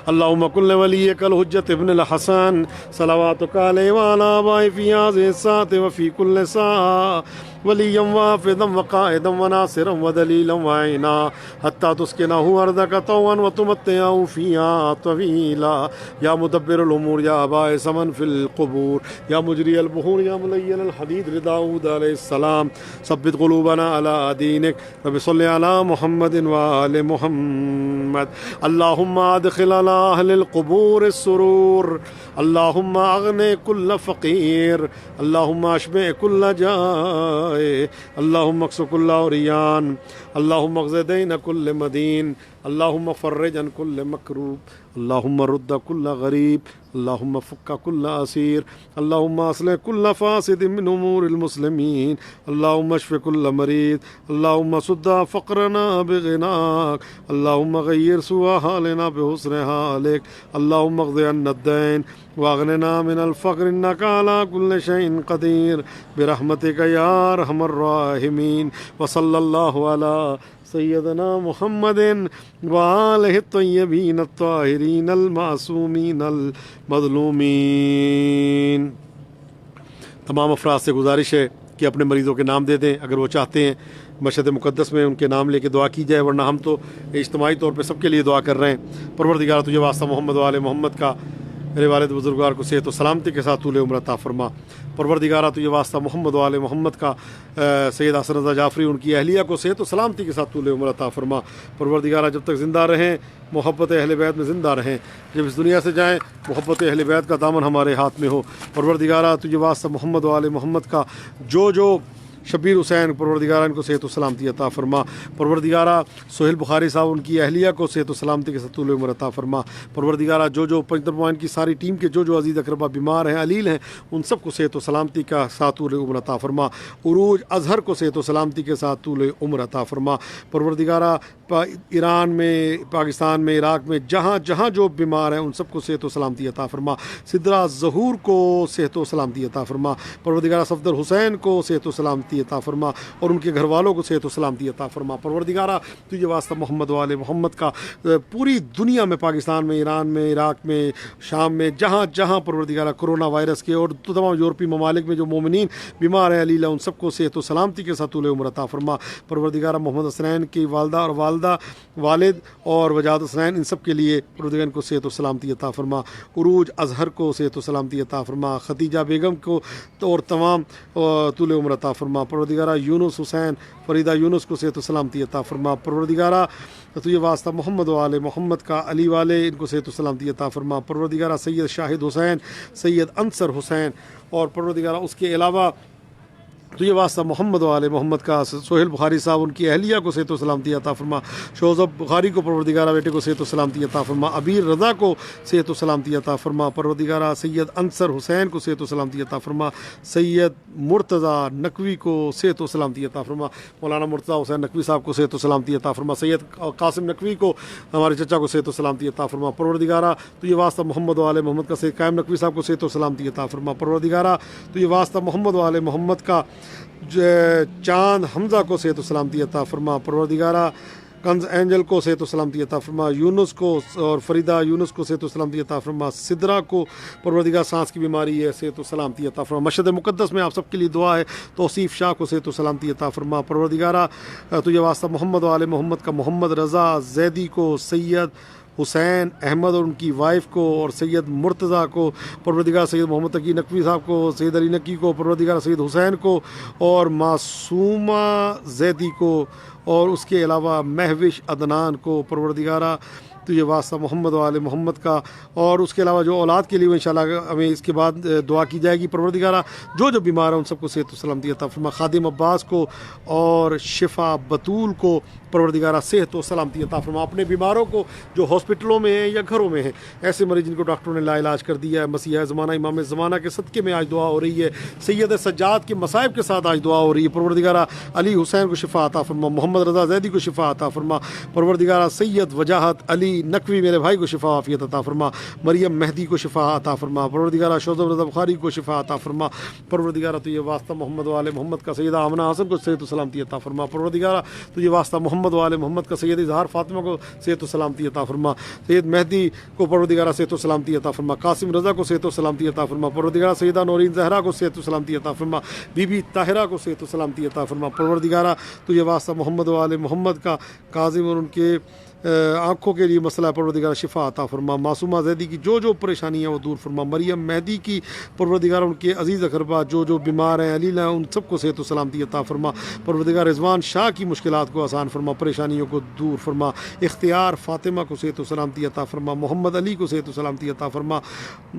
اللهم كن لوليك الحجة ابن الحسن صلواتك عليه وعلى آبائه في هذه الساعة وفي كل ساعة وليا وافدا وقائدا وناصرا ودليلا وعينا حتى تسكنه أرضك طوعا وتمتعه فيها طويلا. يا مدبر الأمور يا باعث من في القبور يا مجري البحور يا ملين الحديد لداود عليه السلام ثبت قلوبنا على دينك. رب صل على محمد وآل محمد. اللهم أدخل على أهل القبور السرور. اللهم أغني كل فقير. اللهم أشبع كل جائع. اللهم اكس كل عريان. اللهم اقض دين كل مدين. اللهم فرج عن كل مكروب. اللهم رد كل غريب. اللهم فك كل أسير. اللهم أصلح كل فاسد من أمور المسلمين. اللهم اشف كل مريض. اللهم سد فقرنا بغناك. اللهم غير سوء حالنا بحسن حالك. اللهم اقض عنا الدين واغننا من الفقر إنك على كل شيء قدير برحمتك يا أرحم الراحمين. وصلى الله على سیدنا محمد وآلہ الطیبین الطاہرین المعصومین المظلومین. تمام افراد سے گزارش ہے کہ اپنے مریضوں کے نام دے دیں اگر وہ چاہتے ہیں مشہد مقدس میں ان کے نام لے کے دعا کی جائے, ورنہ ہم تو اجتماعی طور پہ سب کے لیے دعا کر رہے ہیں. پروردگار تجھے واسطہ محمد و آل محمد کا میرے والد بزرگوار کو صحت و سلامتی کے ساتھ طول عمر عطا فرما۔ پروردگارہ تجھے واسطہ محمد و آل محمد کا سید حسن رضا جعفری ان کی اہلیہ کو صحت و سلامتی کے ساتھ طول عمر عطا فرما۔ پروردگارہ جب تک زندہ رہیں محبت اہل بیت میں زندہ رہیں، جب اس دنیا سے جائیں محبت اہل بیت کا دامن ہمارے ہاتھ میں ہو۔ پروردگارہ تجھے واسطہ محمد و آل محمد کا جو شبیر حسین پروردگارہ ان کو صحت و سلامتی عطا فرما۔ پروردگارہ سہیل بخاری صاحب ان کی اہلیہ کو صحت و سلامتی کے ساتھ طول عمر عطا فرما۔ پروردگارہ جو پنجتربوان کی ساری ٹیم کے جو عزیز اقربا بیمار ہیں علیل ہیں ان سب کو صحت و سلامتی کا ساتھ طول عمر عطا فرما۔ عروج اظہر کو صحت و سلامتی کے ساتھ طول عمر عطا فرما۔ پروردگارہ ایران میں، پاکستان میں، عراق میں جہاں جو بیمار ہیں ان سب کو صحت و سلامتی عطا فرما۔ سدرا ظہور کو صحت و سلامتی عطا فرما۔ پروردگارہ صفدر حسین کو صحت و سلامتی عطا فرما اور ان کے گھر والوں کو صحت و سلامتی عطا فرما۔ پروردگارہ تجھے واسطہ محمد و آل محمد کا پوری دنیا میں، پاکستان میں، ایران میں، عراق میں، شام میں، جہاں پروردگارہ کرونا وائرس کے اور تمام یورپی ممالک میں جو مومنین بیمار ہیں علیلہ ان سب کو صحت و سلامتی کے ساتھ طول عمر عطا فرما۔ پروردگارہ محمد حسنین کی والدہ اور والد اور وجاد حسنین ان سب کے لیے پروردگار کو صحت و سلامتی عطا فرما۔ عروج اظہر کو صحت و سلامتی عطا فرما۔ خدیجہ بیگم کو اور تمام طول عمر عطا فرما۔ پروردگارہ یونس حسین، فریدہ یونس کو صحت و سلامتی عطا فرما۔ پروردگارہ تجھے واسطہ محمد و آل محمد کا علی والے ان کو صحت و سلامتی عطا فرما۔ پروردگارہ سید شاہد حسین، سید انصر حسین اور پروردگارہ اس کے علاوہ تجھے واسطہ محمد و آل محمد کا سہیل بخاری صاحب ان کی اہلیہ کو صحت و سلامتی عطا فرما۔ شوزب بخاری کو پروردگارہ بیٹے کو صحت و سلامتی عطا فرما۔ ابیر رضا کو صحت و سلامتی عطا فرما۔ پروردگارہ سید انصر حسین کو صحت و سلامتی عطا فرما۔ سید مرتضیٰ نقوی کو صحت و سلامتی عطا فرما۔ مولانا مرتضیٰ حسین نقوی صاحب کو صحت و سلامتی عطا فرما۔ سید قاسم نقوی کو ہمارے چچا کو صحت و سلامتی عطا فرما۔ پروردگارہ تجھے واسطہ محمد و آل محمد کا سید قائم نقوی صاحب کو صحت و سلامتی عطا فرما۔ پروردگارہ تجھے واسطہ محمد و آل محمد کا چاند حمزہ کو صحت و سلامتی عطا فرما۔ پروردگارہ کنز اینجل کو صحت و سلامتی عطا فرما۔ یونس کو اور فریدہ یونس کو صحت و سلامتی عطا فرما۔ سدرا کو پروردگار سانس کی بیماری ہے صحت و سلامتی عطا فرما۔ مشہد مقدس میں آپ سب کے لیے دعا ہے توصیف شاہ کو صحت و سلامتی عطا فرما۔ پروردگارہ تجھے واسطہ محمد و آل محمد کا محمد رضا زیدی کو، سید حسین احمد اور ان کی وائف کو اور سید مرتضیٰ کو، پروردگار سید محمد تقی نقوی صاحب کو، سید علی نقی کو، پروردگار سید حسین کو اور معصومہ زیدی کو اور اس کے علاوہ مہوش عدنان کو، پروردگارہ تجھے واسطہ محمد و آل محمد کا اور اس کے علاوہ جو اولاد کے لیے انشاءاللہ ہمیں اس کے بعد دعا کی جائے گی۔ پروردگارہ جو بیمار ہیں ان سب کو صحت و سلامتی عطا فرما۔ خادم عباس کو اور شفا بطول کو پروردگارہ صحت و سلامتی عطا فرما۔ اپنے بیماروں کو جو ہاسپٹلوں میں ہیں یا گھروں میں ہیں، ایسے مریض جن کو ڈاکٹروں نے لا علاج کر دیا ہے، مسیح زمانہ امام زمانہ کے صدقے میں آج دعا ہو رہی ہے، سید سجاد کے مصائب کے ساتھ آج دعا ہو رہی ہے۔ پروردگارہ علی حسین کو شفا عطا فرما۔ محمد رضا زیدی کو شفا عطا فرما۔ پروردگارہ سید وجاہت علی نقوی میرے بھائی کو شفا عافیت عطا فرما۔ مریم مہدی کو شفا عطا فرما۔ پروردگارہ شوزب رضا بخاری کو شفا عطا فرما۔ پروردگارہ تجھے واسطہ محمد و آل محمد کا سیدہ آمنہ حسن کو صحت و سلامتی عطا فرما۔ پروردگارہ تجھے واسطہ محمد و آل محمد کا سید اظہار فاطمہ کو صحت و سلامتی عطا فرما۔ سید مہدی کو پروردگارہ صحت و سلامتی عطا فرما۔ قاسم رضا کو صحت و سلامتی عطا فرما۔ پروردگارہ سیدہ نورین زہرا کو صحت و سلامتی عطا فرما۔ بی بی طاہرہ کو صحت و سلامتی عطا فرما۔ پروردگارہ تجھے واسطہ محمد و آل محمد کا کاظم اور ان کے آنکھوں کے لیے مسئلہ پروردگار شفا عطا فرما۔ معصومہ زیدی کی جو پریشانی ہے وہ دور فرما۔ مریم مہدی کی پروردگار ان کے عزیز اقربا جو بیمار ہیں علیل ہیں ان سب کو صحت و سلامتی عطا فرما۔ پروردگار رضوان شاہ کی مشکلات کو آسان فرما، پریشانیوں کو دور فرما۔ اختیار فاطمہ کو صحت و سلامتی عطا فرما۔ محمد علی کو صحت و سلامتی عطا فرما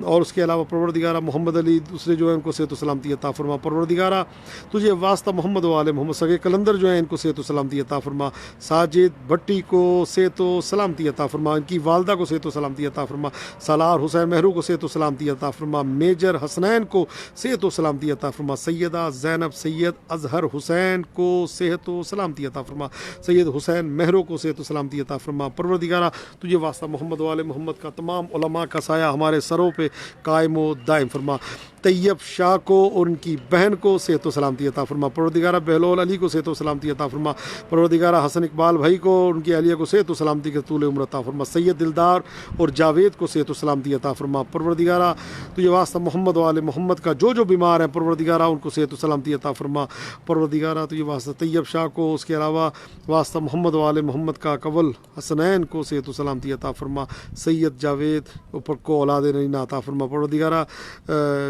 اور اس کے علاوہ پروردگار محمد علی دوسرے جو ہیں ان کو صحت و سلامتی عطا فرما۔ پروردگارہ تجھے واسطہ محمد و آل محمد سگے کلندر جو ہیں ان کو صحت و سلامتی عطا فرما۔ ساجد بھٹی کو صحت و سلامتی عطا فرما، ان کی والدہ کو صحت و سلامتی عطا فرما۔ سالار حسین مہرو کو صحت و سلامتی عطا فرما۔ میجر حسنین کو صحت و سلامتی عطا فرما۔ سیدہ زینب سید اظہر حسین کو صحت و سلامتی عطا فرما۔ سید حسین مہرو کو صحت و سلامتی عطا فرما۔ پروردگارہ تجھے واسطہ محمد و آل محمد کا تمام علماء کا سایہ ہمارے سروں پہ قائم و دائم فرما۔ طیب شاہ کو اور ان کی بہن کو صحت و سلامتی عطا فرما۔ پروردگارہ بہلول علی کو صحت و سلامتی عطا فرما۔ پروردگارہ حسن اقبال بھائی کو اور ان کی اہلیہ کو صحت و سلامتی کے طول عمر عطا فرما۔ سید دلدار اور جاوید کو صحت و سلامتی عطا فرما۔ پروردگارہ تو یہ واسطہ محمد و آل محمد کا جو بیمار ہیں پروردگارہ ان کو صحت و سلامتی عطا فرما۔ پروردگارہ تو یہ واسطہ طیب شاہ کو، اس کے علاوہ واسطہ محمد و آل محمد کا قول حسنین کو صحت و سلامتی عطا فرما۔ سید جاوید اوپر کو اولاد نرینہ عطا فرما۔ پروردگارہ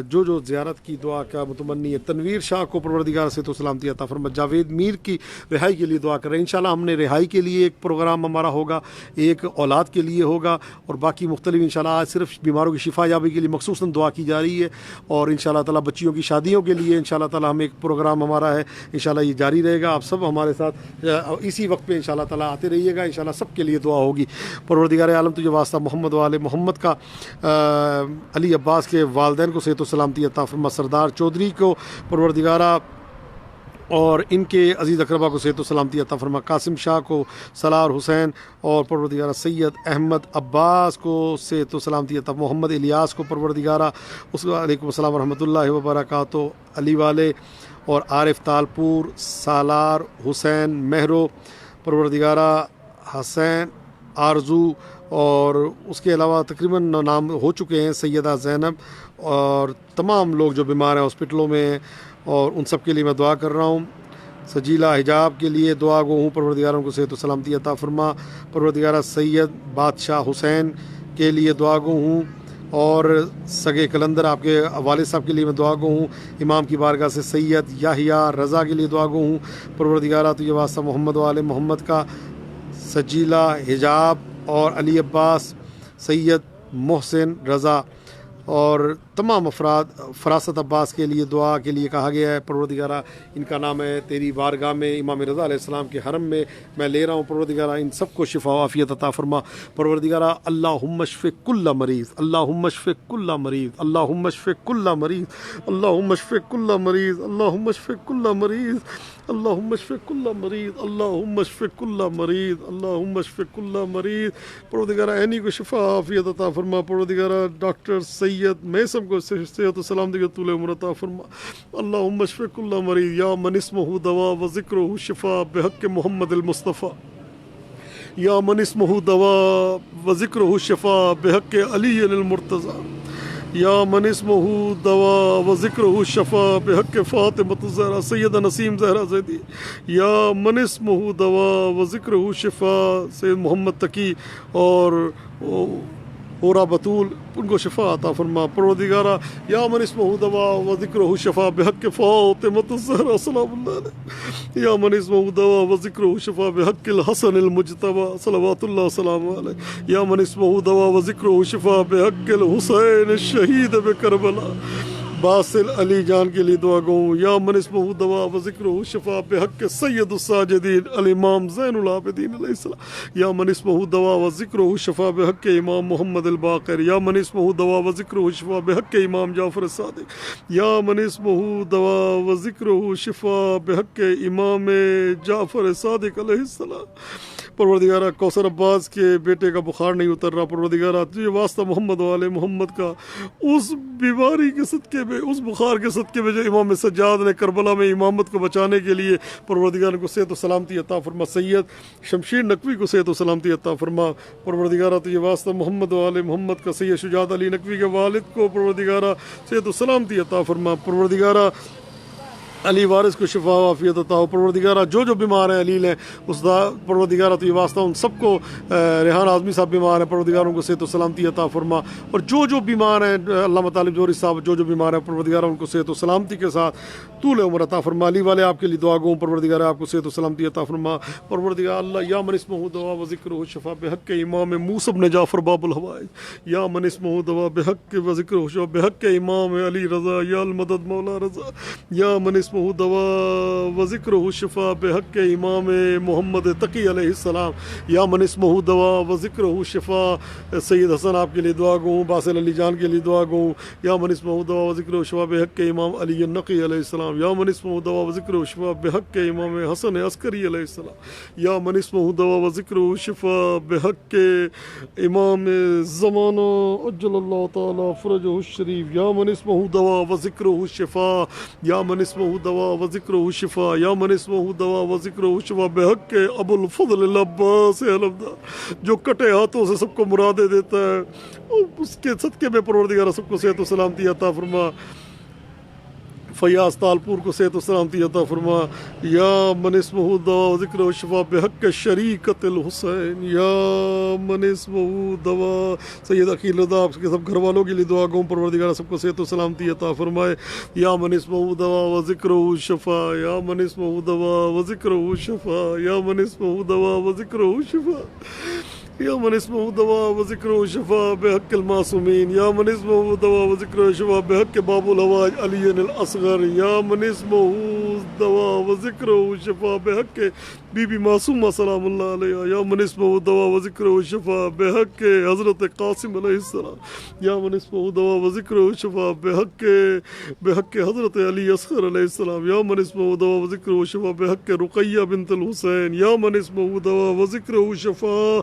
جو زیارت کی دعا کا متمنی ہے تنویر شاہ کو پروردگار صحت و سلامتی عطا فرما۔ جاوید میر کی رہائی کے لیے دعا کر رہے ہیں۔ انشاءاللہ ہم نے رہائی کے لیے ایک پروگرام ہمارا ہوگا، ایک اولاد کے لیے ہوگا، اور باقی مختلف انشاءاللہ آج صرف بیماروں کی شفا یابی کے لیے مخصوصاً دعا کی جا رہی ہے، اور انشاءاللہ تعالیٰ بچیوں کی شادیوں کے لیے انشاءاللہ تعالیٰ ہم ایک پروگرام ہمارا ہے، انشاءاللہ یہ جاری رہے گا۔ آپ سب ہمارے ساتھ اسی وقت پہ انشاءاللہ تعالیٰ آتے رہیے گا، انشاءاللہ سب کے لیے دعا ہوگی۔ پروردگار عالم تجھے واسطہ محمد و آل محمد کا علی عباس کے والدین کو صحت و سلامتی عطا فرما۔ سردار چودھری کو پروردگارہ اور ان کے عزیز اقربا کو صحت و سلامتی عطا فرما۔ قاسم شاہ کو، سلار حسین اور پروردگارہ سید احمد عباس کو صحت و سلامتی عطا۔ محمد الیاس کو پروردگارہ اس علیکم السلام ورحمۃ اللہ وبرکاتہ، علی والے اور عارف تالپور، سالار حسین مہرو، پروردگارہ حسین آرزو، اور اس کے علاوہ تقریباً نام ہو چکے ہیں سیدہ زینب، اور تمام لوگ جو بیمار ہیں ہاسپٹلوں میں ہیں، اور ان سب کے لیے میں دعا کر رہا ہوں۔ سجیلہ حجاب کے لیے دعا گو ہوں، پروردگاروں کو صحت و سلامتی عطا فرما۔ پروردگارہ سید بادشاہ حسین کے لیے دعا گو ہوں، اور سگے کلندر آپ کے والد صاحب کے لیے میں دعا گو ہوں۔ امام کی بارگاہ سے سید یحییٰ رضا کے لیے دعا گو ہوں۔ پروردگارہ تو یہ واسطہ محمد و آل محمد کا سجیلہ حجاب اور علی عباس، سید محسن رضا اور تمام افراد، فراست عباس کے لیے دعا کے لیے کہا گیا ہے۔ پروردگارہ ان کا نام ہے تیری بارگاہ میں امام رضا علیہ السلام کے حرم میں میں لے رہا ہوں، پروردگارہ ان سب کو شفا و عافیت عطا فرما۔ پروردگارہ اللہم اشف کل مریض، اللہم اشف کل مریض، اللہم اشف کل مریض، اللہم اشف کل مریض، اللہم اشف کل مریض، اللہم اشف کل مریض، اللہم اشف کل مریض، اللہم اشف کل مریض۔ پروردگارہ عینی کو شفا عافیت عطا فرما۔ پروردگارہ ڈاکٹر سید میسم کو صحت و سلامتی کے طول عمر عطا فرما۔ اللہم اشف کل مریض، یا من اسمہ دوا و ذکرہ شفا بحق محمد المصطفیٰ، یا من اسمہ دوا و ذکرہ شفا بحق علی المرتضیٰ، یا من اسمہ دوا و ذکرہ شفا بحق فاطمۃ الزہرا سیدہ نسیم زہرا زیدی، یا من اسمہ دوا و ذکرہ شفا سید محمد تقی اور اورا بطول، ان کو شفا عطا فرما۔ پروردگارہ یا من اسمہ دوا و ذکرہ شفا بحق فاطمۃ الزہرا سلام اللہ علیہ، یا من اسمہ دوا و ذکرہ شفا بحق الحسن المجتبی صلوات اللہ وسلامہ علیہ، یا من اسمہ دوا و ذکرہ شفا بحق الحسین الشہید بکربلا۔ باصل علی جان کے لیے دعا گو، یا من اسمہ دوا و ذکرہ شفا بحق سید الساجدین الامام زین العابدین علیہ السلام، یا من اسمہ دوا و ذکرہ شفا بحق امام محمد الباقر، یا من اسمہ دوا و ذکرہ شفا بحق امام جعفر الصادق، یا من اسمہ دوا و ذکرہ شفا بحق امام جعفر صادق علیہ السلام۔ پروردگارہ کوثر عباس کے بیٹے کا بخار نہیں اتر رہا، پروردگارہ تجھے واسطہ محمد و آل محمد کا اس بیماری کے صدقے میں، اس بخار کے صدقے میں جو امام سجاد نے کربلا میں امامت کو بچانے کے لیے پروردگار کو صحت و سلامتی عطا فرما۔ سید شمشیر نقوی کو صحت و سلامتی عطا فرما۔ پروردگارہ تجھے واسطہ محمد و آل محمد کا سید شجاعت علی نقوی کے والد کو پروردگارہ صحت و سلامتی عطا فرما۔ پروردگارہ علی وارث کو شفا و عافیت عطا ہو۔ پروردگارہ جو بیمار ہیں علیل ہیں اس پروردگارہ تو یہ واسطہ ان سب کو، ریحان اعظمی صاحب بیمار ہیں، پروردگاروں کو صحت و سلامتی عطا فرما، اور جو بیمار ہیں علامہ طالب جوہری صاحب جو بیمار ہیں پروردگارہ ان کو صحت و سلامتی کے ساتھ طول عمر عطا فرما۔ علی والے آپ کے لیے دعا گو، پروردگارہ آپ کو صحت و سلامتی عطا فرما۔ پروردگار اللہ یا من اسمہ دوا و ذکرہ شفا بحق امام موسیٰ بن جعفر باب الحوائج، یا من اسمہ دوا بحق و ذکرہ شفا بحق امام علی رضا یا المدد مولا رضا، یا من اسمہ دوا و ذکرہ شفا بحق امام محمد تقی علیہ السلام یا من اسمہ دوا و ذکرہ شفا سید حسن آپ کے لیے دعا گوں باسل علی جان کے لیے دعا گوں یا من اسمہ دوا و ذکرہ شفا بحق امام علی النقی علیہ السلام یا من اسمہ دوا و ذکرہ شفا بحق امام حسن عسکری علیہ السلام یا من اسمہ دوا و ذکرہ شفا بحق امام زمانہ عجل اللہ تعالی فرجہ الشریف یا من اسمہ دوا و ذکرہ شفا یا من اسمہ دوا و ذکرہ شفا یا من اسمہ دوا و ذکرہ شفا بحق ابو الفضل العباس علمدار جو کٹے ہاتھوں سے سب کو مرادیں دیتا ہے اس کے صدقے میں پروردگار سب کو صحت و سلامتی عطا فرما فیاض تالپور کو صحت و سلامتی عطا فرما یا من اسمہ دوا و ذکر و شفا بحق شریکت الحسین یا من اسمہ دوا سید عقیل رضا آپ کے سب گھر والوں کے لیے دعا گوں پروردگار سب کو صحت و سلامتی عطا فرمائے یا من اسمہ دوا و ذکر و شفا یا من اسمہ دوا و ذکر و شفا یا من اسمہ دوا و ذکر و شفا یا من اسمہ دوا و ذکر و شفا بحق المعصومین یا من اسمہ دوا و ذکر و شفا بحق باب الحوائج علی الاصغر یا من اسمہ دوا و ذکر و شفا بحق بی بی معصومہ سلام اللہ علیہ یا من اسمہ دوا و ذکر و شفا بحق حضرت قاسم علیہ السلام یا من اسمہ دوا و ذکر و شفا بحق حضرت علی اصغر علیہ السلام یا من اسمہ دوا و ذکر و شفا بحق رقیہ بنت الحسین یا من اسمہ دوا و ذکر و شفا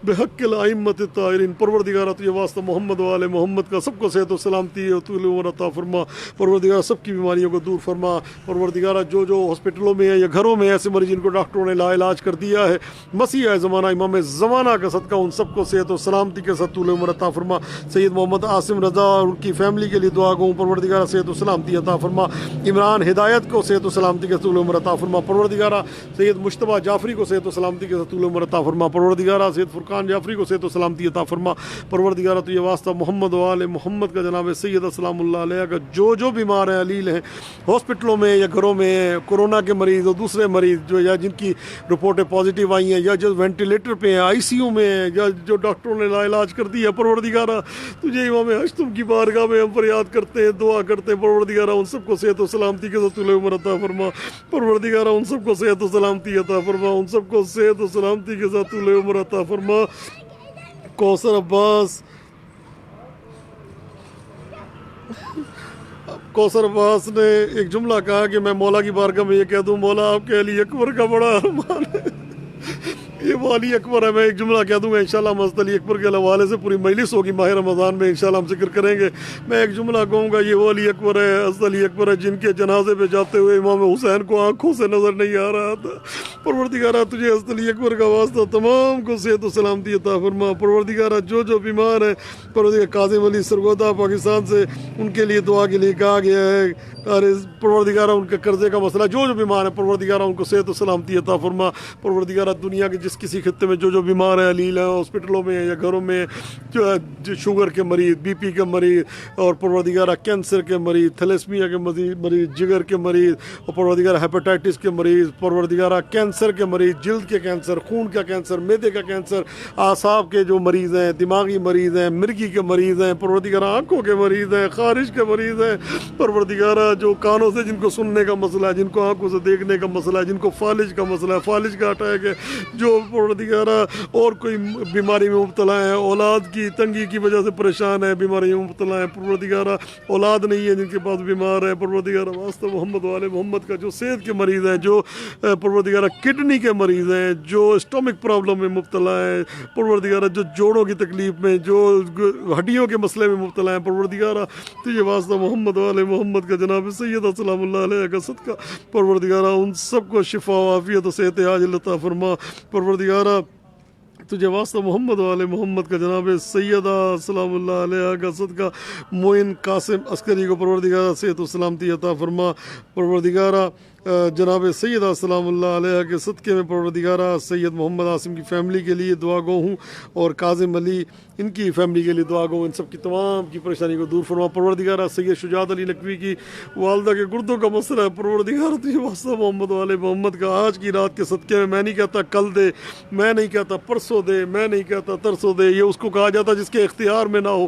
بحق الائمۃ الطاہرین پروردگارہ تجھے واسطہ محمد والے محمد کا سب کو صحت و سلامتی اور طول عمر عطا فرما پروردگارہ سب کی بیماریوں کو دور فرما پروردگارہ جو ہاسپٹلوں میں ہیں یا گھروں میں ایسے مریض جن کو ڈاکٹروں نے لا علاج کر دیا ہے مسیح زمانہ امام زمانہ کا صدقہ ان سب کو صحت و سلامتی کے ساتھ طول عمر عطا فرما سید محمد عاصم رضا اور ان کی فیملی کے لیے دعا گوں پروردگارہ صحت و سلامتی عطا فرما عمران ہدایت کو صحت و سلامتی کے طول عمر عطا فرما پروردگارہ سید مجتبیٰ جعفری کو صحت و سلامتی کے ساتھ طول عمر عطا فرما پروردگارہ سید فرقان جعفری کو صحت و سلامتی عطا فرما پروردگارہ تو یہ واسطہ محمد وآل محمد کا جناب سید السلام اللہ علیہ کا جو بیمار ہیں علیل ہیں ہاسپٹلوں میں یا گھروں میں کورونا کے مریض اور دوسرے مریض جو یا جن کی رپورٹیں پازیٹیو آئی ہیں یا جو وینٹیلیٹر پہ ہیں آئی سی یو میں ہیں یا جو ڈاکٹروں نے لا علاج کر دیا پروردگارہ تجھے امام اشتم کی بارگاہ میں ہم فریاد کرتے ہیں دعا کرتے ہیں پروردگارہ ان سب کو صحت و سلامتی کے ساتھ طول عمر عطا فرما پروردگارہ ان سب کو صحت و سلامتی عطا فرما ان سب کو صحت و سلامتی کے ساتھ طول عمر عطا فرما کوثر عباس نے ایک جملہ کہا کہ میں مولا کی بارگاہ میں یہ کہہ دوں مولا آپ کے علی اکبر کا بڑا ارمان ہے یہ وہ علی اکبر ہے میں ایک جملہ کہہ دوں گا انشاءاللہ حضرت علی اکبر کے حوالے سے پوری مجلس ہوگی ماہ رمضان میں انشاءاللہ ہم ذکر کریں گے میں ایک جملہ کہوں گا یہ وہ علی اکبر ہے حضرت علی اکبر ہے جن کے جنازے پہ جاتے ہوئے امام حسین کو آنکھوں سے نظر نہیں آ رہا تھا پروردگارہ تجھے حضرت علی اکبر کا واسطہ تمام کو صحت و سلامتی عطا فرما پروردگارہ جو بیمار ہے پروردگار کاظم علی سرگودا پاکستان سے ان کے لیے دعا کے لیے کہا گیا ہے پروردگارہ ان کے قرضے کا مسئلہ جو بیمار ہے پروردگارہ ان کو صحت و سلامتی عطا فرما پروردگارہ دنیا کے جس کسی خطے میں جو بیمار ہیں علیل ہیں ہاسپٹلوں میں یا گھروں میں جو شوگر کے مریض بی پی کے مریض اور پروردگارہ کینسر کے مریض تھیلیسمیا کے مریض جگر کے مریض اور پروردگارہ ہیپاٹائٹس کے مریض پروردگارہ کینسر کے مریض جلد کے کینسر خون کا کینسر معدے کا کینسر اعصاب کے جو مریض ہیں دماغی مریض ہیں مرگی کے مریض ہیں پروردگارہ آنکھوں کے مریض ہیں خارش کے مریض ہیں پروردگارہ جو کانوں سے جن کو سننے کا مسئلہ ہے جن کو آنکھوں سے دیکھنے کا مسئلہ ہے جن کو فالج کا مسئلہ ہے فالج کا اٹیک ہے جو پروردگارہ اور کوئی بیماری میں مبتلا ہے اولاد کی تنگی کی وجہ سے پریشان ہے بیماری میں مبتلا ہے پروردگارہ اولاد نہیں ہے جن کے پاس بیمار ہے پروردگارہ واسطہ محمد والے محمد کا جو صحت کے مریض ہیں جو پروردگارہ کڈنی کے مریض ہیں جو اسٹمک پرابلم میں مبتلا ہیں پروردگارہ جو جوڑوں کی تکلیف میں جو ہڈیوں کے مسئلے میں مبتلا ہیں پروردگارہ تجھے واسطہ محمد والے محمد کا جناب سید السلام اللہ علیہ کا صدقہ پروردگارہ ان سب کو شفا و عافیت و صحت عاجل عطا فرما پروردگارہ تجھے واسطہ محمد والے محمد کا جناب سیدہ سلام اللہ علیہ کا صدقہ معین قاسم عسکری کو پروردگارہ صحت و سلامتی عطا فرما پروردگارہ جناب سیدہ سلام اللہ علیہ کے صدقے میں پروردگارہ سید محمد عاصم کی فیملی کے لیے دعا گو ہوں، اور کاظم علی ان کی فیملی کے لیے دعا گو ہوں، ان سب کی تمام کی پریشانی کو دور فرما پروردگارہ۔ سید شجاعت علی نقوی کی والدہ کے گردوں کا مسئلہ ہے پروردگارہ، تجھے واسطہ محمد والے محمد کا آج کی رات کے صدقے میں نہیں کہتا کل دے، میں نہیں کہتا پرسوں دے، میں نہیں کہتا ترسوں دے، یہ اس کو کہا جاتا جس کے اختیار میں نہ ہو۔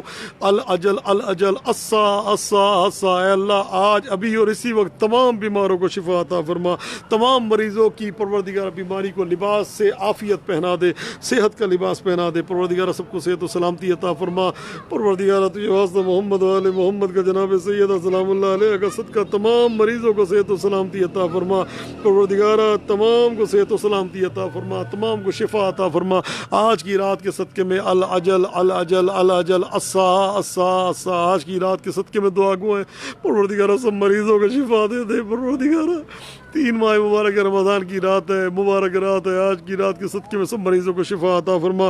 الاجل الاجل اسا اسا اسا، اے اللہ آج ابھی اور اسی وقت تمام بیماروں کو شفا عطا فرما، تمام مریضوں کی پروردگار بیماری کو لباس سے عافیت پہنا دے، صحت کا لباس پہنا دے پروردگار، سب کو صحت و سلامتی عطا فرما پروردگار، تجھے واسطہ محمد والے محمد کا جناب سیدہ سلام اللہ علیہ کا صدقہ تمام مریضوں کو صحت و سلامتی عطا فرما پروردگار، تمام کو صحت و سلامتی عطا فرما، تمام کو شفا عطا فرما آج کی رات کے صدقے میں۔ الاجل الاجل الاجل اسا اسا اسا، آج کی رات کے صدقے میں دعا گو ہیں پروردگار، سب مریضوں کو شفا دے دے پروردگار۔ 3 ماہ مبارک رمضان کی رات ہے، مبارک رات ہے، آج کی رات کے صدقے میں سب مریضوں کو شفا عطا فرما،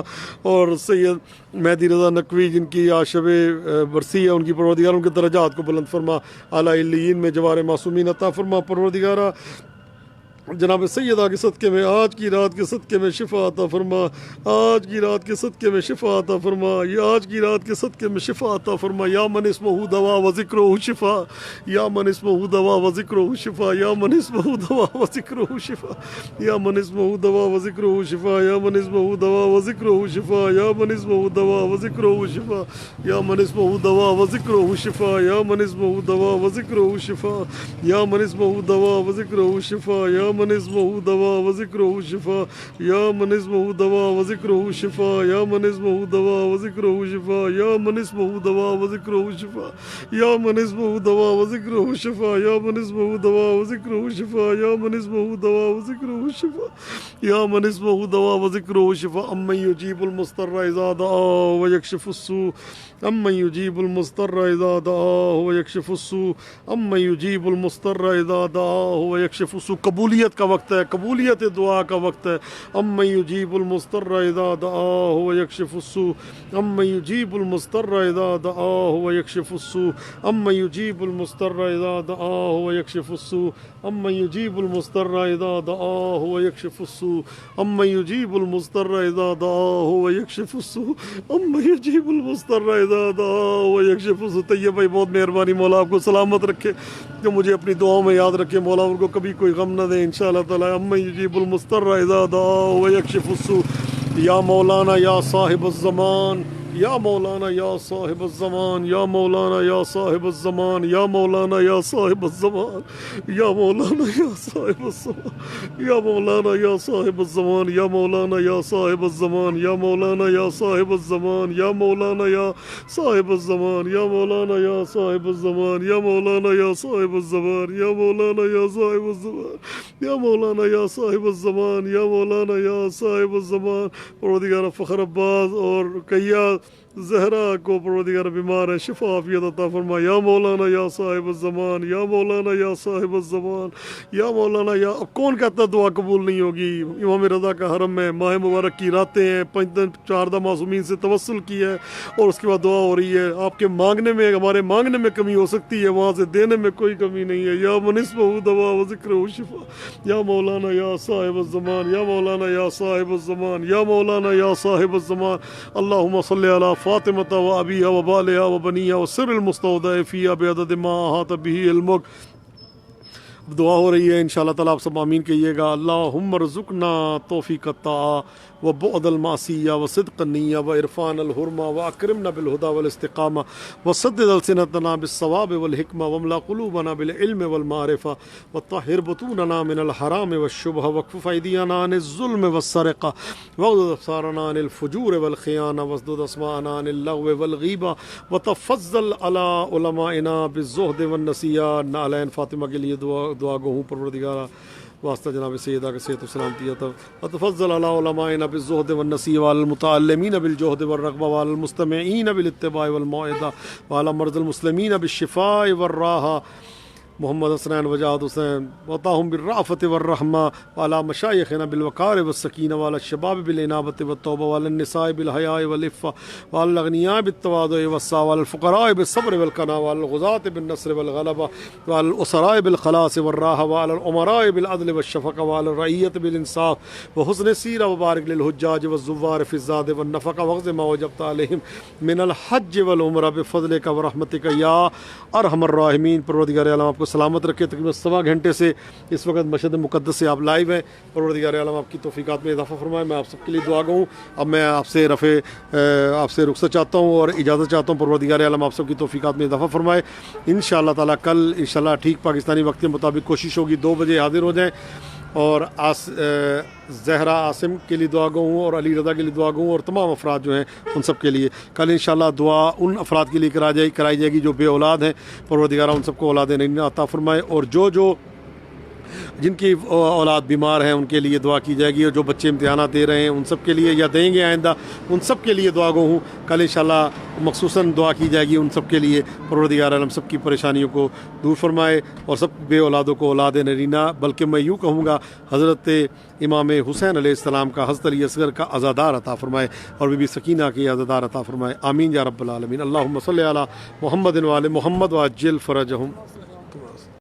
اور سید مہدی رضا نقوی جن کی آج شب برسی ہے، ان کی پروردگار ان کے درجات کو بلند فرما، اعلیٰ علیین میں جوار معصومین عطا فرما پروردگارہ، جناب سیدہ کے صدقے میں آج کی رات کے صدقے میں شفا عطا فرما، آج کی رات کے صدقے میں شفا عطا فرما، یہ آج کی رات کے صدقے میں شفا عطا فرما، یا من اسمہ دوا و ذکرہ شفا، یا من اسمہ دوا و ذکرہ شفا، یا من اسمہ دوا و ذکرہ شفا، یا من اسمہ دوا و ذکرہ شفا، یا من اسمہ دوا و ذکرہ شفا، یا من اسمہ دوا و ذکرہ شفا، یا من اسمہ دوا و ذکرہ شفا، یا من اسمہ دوا و ذکرہ شفا، یا من اسمہ دوا و ذکرہ شفا، یا من اسمہ دوا و ذکرہ شفا، یا من اسمہ دوا و ذکرہ شفا، یا من اسمہ دوا و ذکرہ شفا، یا من اسمہ دوا و ذکرہ شفا، یا من اسمہ دوا و ذکرہ شفا، یا من اسمہ دوا و ذکرہ شفا، یا من اسمہ دوا و ذکرہ شفا، یا من اسمہ دوا و ذکرہ شفا، امن یجیب المضطر اذا دعا و یکشف السوء، امن یجیب المضطر اذا دعا و یکشف السوء، امن یجیب المضطر اذا دعا و یکشف السوء۔ قبولیت کا وقت ہے، قبولیت دعا کا وقت ہے، امن یجیب المضطر اذا دعا و یکشف السوء، امن یجیب المضطر اذا دعا و یکشف السوء، امن یجیب المضطر اذا دعا و یکشف السوء، امن یجیب المضطر اذا دعا و یکشف السوء، امن یجیب المضطر اذا دعا و یکشف السوء، امن یجیب المضطر اذا دعا و یکشف السوء۔ طیب بھائی بہت مہربانی، مولا آپ کو سلامت رکھے، جو مجھے اپنی دعاؤں میں یاد رکھے، مولا ان کو کبھی کوئی غم نہ دے انشاءاللہ تعالی۔ امن یجیب المضطر اذا دعا و یکشف السوء، یا مولانا یا صاحب الزمان، یا مولانا یا صاحب الزمان، یا مولانا یا صاحب الزمان، یا مولانا یا صاحب الزمان، یا مولانا یا صاحب الزمان، یا مولانا یا صاحب الزمان، یا مولانا یا صاحب الزمان، یا مولانا یا صاحب الزمان، یا مولانا یا صاحب الزمان، یا مولانا یا صاحب الزمان، یا مولانا یا صاحب الزمان، یا مولانا یا صاحب الزمان، یا مولانا یا صاحب الزمان، یا مولانا یا صاحب الزمان۔ پروردگار فخر عباس اور کیا زہرا کو پروردگار بیمار ہے، شفا عافیت عطا فرما، یا مولانا یا صاحب الزمان، یا مولانا یا صاحب الزمان، یا مولانا یا۔ اب کون کہتا دعا قبول نہیں ہوگی؟ امام رضا کا حرم ہے، ماہ مبارک کی راتیں ہیں، 5 دن 4 دن معصومین سے توسل کی ہے، اور اس کے بعد دعا ہو رہی ہے۔ آپ کے مانگنے میں، ہمارے مانگنے میں کمی ہو سکتی ہے، وہاں سے دینے میں کوئی کمی نہیں ہے۔ یا من اسمہ دوا و ذکرہ شفا، یا مولانا یا صاحب الزمان، یا مولانا یا صاحب الزمان، یا مولانا یا صاحب الزمان۔ اللہم صلی علی فاطمہ و ابیہا و بالہا و بنیہا و سر المستودع فیہا بعدد ما احاط بہ علمک۔ دعا ہو رہی ہے، انشاءاللہ تعالیٰ آپ سب آمین کہیے گا۔ اللہم ارزقنا توفیق الطاعہ و بعد المعصیہ و صدق النیہ و عرفان الحرمہ و اکرمنا بالہدی والاستقامہ و سدد السنتنا بالصواب والحکمہ واملا قلوبنا بالعلم والمعرفہ وطہر بطوننا من الحرام والشبہ واکفف ایدینا عن الظلم والسرقہ واغضض ابصارنا عن الفجور والخیانہ واسدد اسماعنا عن اللغو والغیبہ وتفضل علی علمائنا بالزہد والنسیان۔ نعلین فاطمہ کے لیے دعا گو ہوں پروردگارہ، واسطہ جناب سیدہ کے صحت و سلامتی عطا، وتفضل علی علمائنا بالزہد والنسی وعلی المتعلمین بالجہد والرغبہ وعلی المستمعین بالاتباع والموعظہ وعلی مرضى المسلمین بالشفاء والراحہ محمد حسنین وجاہد حسین وطاہم بالرافت والرحمہ وعلی مشایخنا بالوقار والسکینہ وعلی الشباب بالانابت والتوبہ وعلی النساء بالحیاء والعفہ وعلی الاغنیاء بالتواضع والسعہ وعلی الفقراء بالصبر والقناعہ وعلی الغزاة بالنصر والغلبہ وعلی الاسراء بالخلاص والراحہ وعلی الامراء بالعدل والشفقہ وعلی الرعیۃ بالانصاف وحسن السیرہ وبارک للحجاج والزوار فی الزاد والنفقہ واغض ما وجبت علیہم من الحج والعمرہ بفضلک ورحمتک یا ارحم الراحمین۔ پروردگار عالم آپ کو سلامت رکھے۔ تقریباً 1.25 گھنٹے سے اس وقت مشہد مقدس سے آپ لائیو ہیں۔ پروردگار عالم آپ کی توفیقات میں اضافہ فرمائے۔ میں آپ سب کے لیے دعا گو ہوں۔ اب میں آپ سے رخصت چاہتا ہوں اور اجازت چاہتا ہوں۔ پروردگار عالم آپ سب کی توفیقات میں اضافہ فرمائے۔ انشاءاللہ تعالیٰ کل انشاءاللہ ٹھیک پاکستانی وقت کے مطابق کوشش ہوگی 2 بجے حاضر ہو جائیں، اور زہرا عاصم کے لیے دعا گو ہوں اور علی رضا کے لیے دعا گو ہوں اور تمام افراد جو ہیں ان سب کے لیے کل انشاءاللہ دعا ان افراد کے لیے کرائی جائے گی جو بے اولاد ہیں۔ پروردگار ان سب کو اولاد نعمت عطا فرمائے، اور جو جن کی اولاد بیمار ہیں ان کے لیے دعا کی جائے گی، اور جو بچے امتحانات دے رہے ہیں ان سب کے لیے یا دیں گے آئندہ ان سب کے لیے دعا گو ہوں۔ کل انشاءاللہ مخصوصاً دعا کی جائے گی ان سب کے لیے۔ پروردگار عالم سب کی پریشانیوں کو دور فرمائے اور سب بے اولادوں کو اولاد نرینہ، بلکہ میں یوں کہوں گا حضرت امام حسین علیہ السلام کا، حضرت علی اصغر کا عزادار عطا فرمائے، اور بی بی سکینہ کی عزادار عطا فرمائے۔ آمین یا رب العالمین۔ اللہم صلی علی محمد وعلی محمد وعجل فرجہم۔